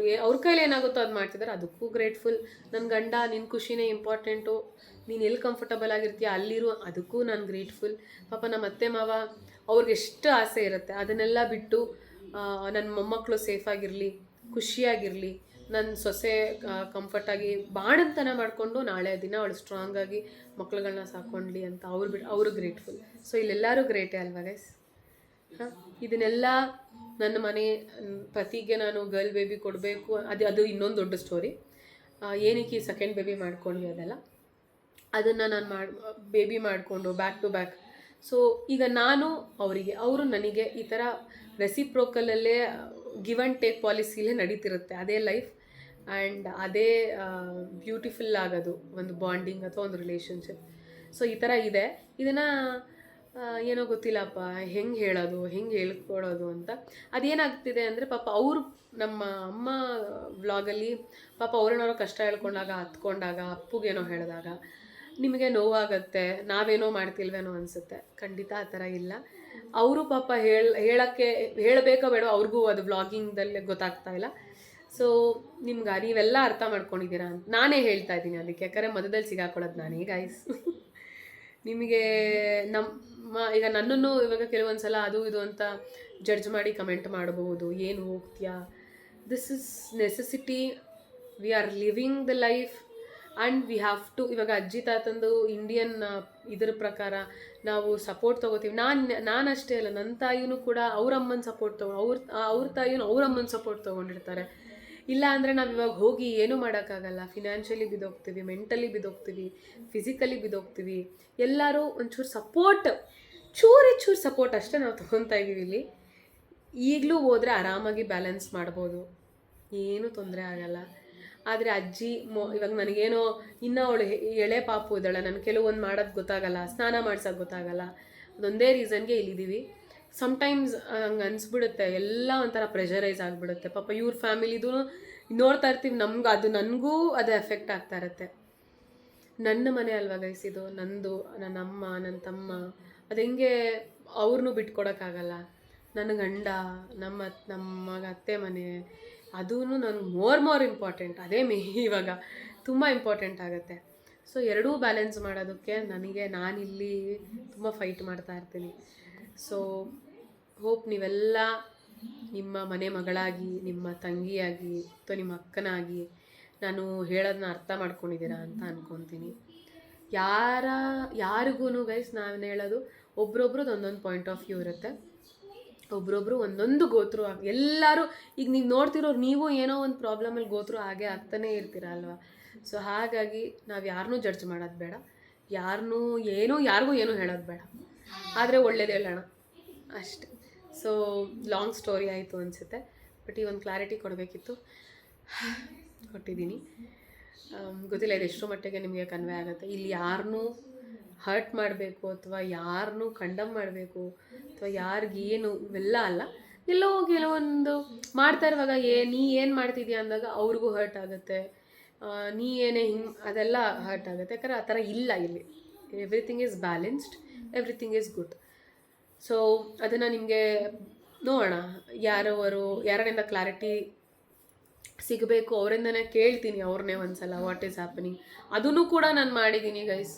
[SPEAKER 1] ಅವ್ರ ಕೈಲಿ ಏನಾಗುತ್ತೋ ಅದು ಮಾಡ್ತಿದ್ದಾರೆ, ಅದಕ್ಕೂ ಗ್ರೇಟ್ಫುಲ್. ನನ್ನ ಗಂಡ ನಿನ್ನ ಖುಷಿನೇ ಇಂಪಾರ್ಟೆಂಟು, ನೀನು ಎಲ್ಲಿ ಕಂಫರ್ಟಬಲ್ ಆಗಿರ್ತೀಯ ಅಲ್ಲಿರು, ಅದಕ್ಕೂ ನಾನು ಗ್ರೇಟ್ಫುಲ್. ಪಾಪ ನಮ್ಮ ಅತ್ತೆ ಮಾವ ಅವ್ರಿಗೆ ಎಷ್ಟು ಆಸೆ ಇರುತ್ತೆ ಅದನ್ನೆಲ್ಲ ಬಿಟ್ಟು ನನ್ನ ಮೊಮ್ಮಕ್ಕಳು ಸೇಫಾಗಿರಲಿ, ಖುಷಿಯಾಗಿರಲಿ, ನನ್ನ ಸೊಸೆ ಕಂಫರ್ಟಾಗಿ ಬಾಣಂತನ ಮಾಡಿಕೊಂಡು ನಾಳೆ ದಿನ ಅವಳು ಸ್ಟ್ರಾಂಗಾಗಿ ಮಕ್ಳುಗಳನ್ನ ಸಾಕೊಂಡ್ಲಿ ಅಂತ ಅವರು ಗ್ರೇಟ್ಫುಲ್. ಸೊ ಇಲ್ಲೆಲ್ಲರೂ ಗ್ರೇಟೇ ಅಲ್ವಾ ಗೈಸ್? ಹಾಂ, ಇದನ್ನೆಲ್ಲ ನನ್ನ ಮನೆ ಪತಿಗೆ ನಾನು ಗರ್ಲ್ ಬೇಬಿ ಕೊಡಬೇಕು, ಅದು ಇನ್ನೊಂದು ದೊಡ್ಡ ಸ್ಟೋರಿ. ಏನಕ್ಕೆ ಸೆಕೆಂಡ್ ಬೇಬಿ ಮಾಡ್ಕೊಂಡ್ವಿ ಅದನ್ನು ನಾನು ಬೇಬಿ ಮಾಡಿಕೊಂಡು ಬ್ಯಾಕ್ ಟು ಬ್ಯಾಕ್. ಸೊ ಈಗ ನಾನು ಅವರಿಗೆ, ಅವರು ನನಗೆ, ಈ ಥರ ರೆಸಿಪ್ರೋಕಲಲ್ಲೇ ಗಿವ್ ಆ್ಯಂಡ್ ಟೇಕ್ ಪಾಲಿಸಿಲೇ ನಡೀತಿರುತ್ತೆ. ಅದೇ ಲೈಫ್ ಆ್ಯಂಡ್ ಅದೇ ಬ್ಯೂಟಿಫುಲ್ ಆಗೋದು ಒಂದು ಬಾಂಡಿಂಗ್ ಅಥವಾ ಒಂದು ರಿಲೇಷನ್ಶಿಪ್. ಸೊ ಈ ಥರ ಇದೆ. ಇದನ್ನು ಏನೋ ಗೊತ್ತಿಲ್ಲಪ್ಪ ಹೆಂಗೆ ಹೇಳೋದು, ಹೆಂಗೆ ಹೇಳ್ಕೊಡೋದು ಅಂತ. ಅದೇನಾಗ್ತಿದೆ ಅಂದರೆ ಪಾಪ ಅವರು ನಮ್ಮ ಅಮ್ಮ ವ್ಲಾಗಲ್ಲಿ ಪಾಪ ಅವ್ರನ್ನಾರೋ ಕಷ್ಟ ಹೇಳ್ಕೊಂಡಾಗ, ಹತ್ಕೊಂಡಾಗ, ಅಪ್ಪುಗೇನೋ ಹೇಳಿದಾಗ ನಿಮಗೆ ನೋವಾಗತ್ತೆ, ನಾವೇನೋ ಮಾಡ್ತಿಲ್ವೇನೋ ಅನಿಸುತ್ತೆ. ಖಂಡಿತ ಆ ಥರ ಇಲ್ಲ. ಅವರು ಪಾಪ ಹೇಳಬೇಕೋ ಬೇಡೋ ಅವ್ರಿಗೂ ಅದು ವ್ಲಾಗಿಂಗ್ದಲ್ಲಿ ಗೊತ್ತಾಗ್ತಾ ಇಲ್ಲ. ಸೊ ನಿಮ್ಗೆ ನೀವೆಲ್ಲ ಅರ್ಥ ಮಾಡ್ಕೊಂಡಿದ್ದೀರಾ ಅಂತ ನಾನೇ ಹೇಳ್ತಾ ಇದ್ದೀನಿ. ಅದಕ್ಕೆ ಯಾಕಂದರೆ ಮಧ್ಯದಲ್ಲಿ ಸಿಗಾಕೊಳ್ಳೋದು ನಾನೇ ಗೈಸ್. ನಿಮಗೆ ಈಗ ನನ್ನನ್ನು ಇವಾಗ ಕೆಲವೊಂದು ಸಲ ಅದು ಇದು ಅಂತ ಜಡ್ಜ್ ಮಾಡಿ ಕಮೆಂಟ್ ಮಾಡಬಹುದು, ಏನು ಹೋಗ್ತೀಯಾ, this is necessity, we are living the life and we have to. ಇವಾಗ ಅಜ್ಜಿ ತಾತಂದು ಇಂಡಿಯನ್ ಇದ್ರ ಪ್ರಕಾರ ನಾವು ಸಪೋರ್ಟ್ ತೊಗೋತೀವಿ. ನಾನು ಅಷ್ಟೇ ಅಲ್ಲ, ನನ್ನ ತಾಯಿನೂ ಕೂಡ ಅವ್ರ ಅಮ್ಮನ ಸಪೋರ್ಟ್ ಅವ್ರ ತಾಯಿನೂ ಅವ್ರ ಅಮ್ಮನ ಸಪೋರ್ಟ್ ತೊಗೊಂಡಿರ್ತಾರೆ. ಇಲ್ಲ ಅಂದರೆ ನಾವು ಇವಾಗ ಹೋಗಿ ಏನೂ ಮಾಡೋಕ್ಕಾಗಲ್ಲ. ಫಿನಾನ್ಷಿಯಲಿ ಬಿದ್ದೋಗ್ತೀವಿ, ಮೆಂಟಲಿ ಬಿದ್ದೋಗ್ತೀವಿ, ಫಿಸಿಕಲಿ ಬಿದ್ದೋಗ್ತೀವಿ. ಎಲ್ಲರೂ ಒಂಚೂರು ಸಪೋರ್ಟ್, ಚೂರು ಸಪೋರ್ಟ್ ಅಷ್ಟೇ ನಾವು ತೊಗೊತಾ ಇದ್ದೀವಿ ಇಲ್ಲಿ. ಈಗಲೂ ಹೋದರೆ ಆರಾಮಾಗಿ ಬ್ಯಾಲೆನ್ಸ್ ಮಾಡ್ಬೋದು, ಏನೂ ತೊಂದರೆ ಆಗಲ್ಲ. ಆದರೆ ಅಜ್ಜಿ ಇವಾಗ ನನಗೇನೋ ಇನ್ನೂ ಅವಳು ಎಳೆ ಪಾಪು ಇದ್ದಾಳೆ, ನನಗೆ ಕೆಲವೊಂದು ಮಾಡೋದು ಗೊತ್ತಾಗಲ್ಲ, ಸ್ನಾನ ಮಾಡ್ಸೋಕ್ಕೆ ಗೊತ್ತಾಗಲ್ಲ. ಅದೊಂದೇ ರೀಸನ್ಗೆ ಇಲ್ಲಿದ್ದೀವಿ. ಸಮ್ಟೈಮ್ಸ್ ಹಂಗೆ ಅನಿಸ್ಬಿಡುತ್ತೆ, ಎಲ್ಲ ಒಂಥರ ಪ್ರೆಷರೈಸ್ ಆಗಿಬಿಡುತ್ತೆ. ಪಾಪ ಇವ್ರ ಫ್ಯಾಮಿಲಿದೂ ನೋಡ್ತಾ ಇರ್ತೀವಿ, ನನಗೂ ಅದು ಎಫೆಕ್ಟ್ ಆಗ್ತಾ ಇರುತ್ತೆ. ನನ್ನ ಮನೆ ಅಲ್ವಾ ಗೈಸ್ ಇದು, ನಂದು, ನನ್ನ ಅಮ್ಮ, ನನ್ನ ತಮ್ಮ, ಅದು ಹೆಂಗೆ ಅವ್ರನ್ನೂ ಬಿಟ್ಕೊಡೋಕ್ಕಾಗಲ್ಲ. ನನ್ನ ಗಂಡ, ನಮ್ಮ ಅತ್ತೆ ಮನೆ, ಅದೂ ನನಗೆ ಮೋರ್ ಇಂಪಾರ್ಟೆಂಟ್. ಅದೇ ಇವಾಗ ತುಂಬ ಇಂಪಾರ್ಟೆಂಟ್ ಆಗುತ್ತೆ. ಸೊ ಎರಡೂ ಬ್ಯಾಲೆನ್ಸ್ ಮಾಡೋದಕ್ಕೆ ನಾನಿಲ್ಲಿ ತುಂಬ ಫೈಟ್ ಮಾಡ್ತಾ ಇರ್ತೀನಿ. ಸೊ ಹೋಪ್ ನೀವೆಲ್ಲ ನಿಮ್ಮ ಮನೆ ಮಗಳಾಗಿ, ನಿಮ್ಮ ತಂಗಿಯಾಗಿ ಅಥವಾ ನಿಮ್ಮ ಅಕ್ಕನಾಗಿ ನಾನು ಹೇಳೋದನ್ನ ಅರ್ಥ ಮಾಡ್ಕೊಂಡಿದ್ದೀರಾ ಅಂತ ಅಂದ್ಕೊತೀನಿ. ಯಾರಿಗೂ ಗೈಸ್ ನಾನು ಹೇಳೋದು, ಒಬ್ರೊಬ್ರದ್ದು ಒಂದೊಂದು ಪಾಯಿಂಟ್ ಆಫ್ ವ್ಯೂ ಇರುತ್ತೆ, ಒಬ್ರೊಬ್ರು ಒಂದೊಂದು ಗೋತ್ರು ಎಲ್ಲರೂ ಈಗ ನೀವು ನೋಡ್ತಿರೋರು, ನೀವು ಏನೋ ಒಂದು ಪ್ರಾಬ್ಲಮಲ್ಲಿ ಗೋತ್ರು ಹಾಗೆ ಆಗ್ತಾನೇ ಇರ್ತೀರ ಅಲ್ವಾ. ಸೊ ಹಾಗಾಗಿ ನಾವು ಯಾರನ್ನೂ ಜಡ್ಜ್ ಮಾಡೋದು ಬೇಡ, ಯಾರಿಗೂ ಏನೂ ಹೇಳೋದು ಬೇಡ, ಆದರೆ ಒಳ್ಳೇದು ಹೇಳೋಣ ಅಷ್ಟೆ. ಸೊ ಲಾಂಗ್ ಸ್ಟೋರಿ ಆಯಿತು ಅನಿಸುತ್ತೆ, ಬಟ್ ಈ ಒಂದು ಕ್ಲಾರಿಟಿ ಕೊಡಬೇಕಿತ್ತು, ಕೊಟ್ಟಿದ್ದೀನಿ. ಗೊತ್ತಿಲ್ಲ ಇದು ಎಷ್ಟೋ ಮಟ್ಟಿಗೆ ನಿಮಗೆ ಕನ್ವೆ ಆಗುತ್ತೆ. ಇಲ್ಲಿ ಯಾರನ್ನೂ ಹರ್ಟ್ ಮಾಡಬೇಕು ಅಥವಾ ಯಾರನ್ನೂ ಕಂಡಮ್ ಮಾಡಬೇಕು ಅಥವಾ ಯಾರಿಗೇನು ಇವೆಲ್ಲ ಅಲ್ಲ. ಎಲ್ಲೋ ಕೆಲವೊಂದು ಮಾಡ್ತಾ ಇರುವಾಗ ನೀ ಏನು ಮಾಡ್ತಿದ್ಯಾ ಅಂದಾಗ ಅವ್ರಿಗೂ ಹರ್ಟ್ ಆಗುತ್ತೆ, ನೀ ಏನೇ ಅದೆಲ್ಲ ಹರ್ಟ್ ಆಗುತ್ತೆ. ಯಾಕಂದರೆ ಆ ಥರ ಇಲ್ಲ ಇಲ್ಲಿ. Everything is balanced, everything is good. So ಅದನ್ನು ನಿಮಗೆ ನೋಡೋಣ, ಯಾರಿಂದ ಕ್ಲಾರಿಟಿ ಸಿಗಬೇಕು ಅವರಿಂದನೇ ಕೇಳ್ತೀನಿ, ಅವ್ರನ್ನೇ ಒಂದ್ಸಲ ವಾಟ್ ಈಸ್ ಹ್ಯಾಪನಿಂಗ್. ಅದನ್ನು ಕೂಡ ನಾನು ಮಾಡಿದ್ದೀನಿ ಗೈಸ್,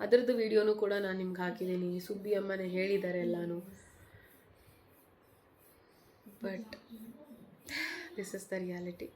[SPEAKER 1] ಅದರದ್ದು ವಿಡಿಯೋನು ಕೂಡ ನಾನು ನಿಮ್ಗೆ ಹಾಕಿದ್ದೀನಿ. ಸುಬ್ಬಿ ಅಮ್ಮನೇ ಹೇಳಿದ್ದಾರೆ ಎಲ್ಲನೂ. But this is the reality.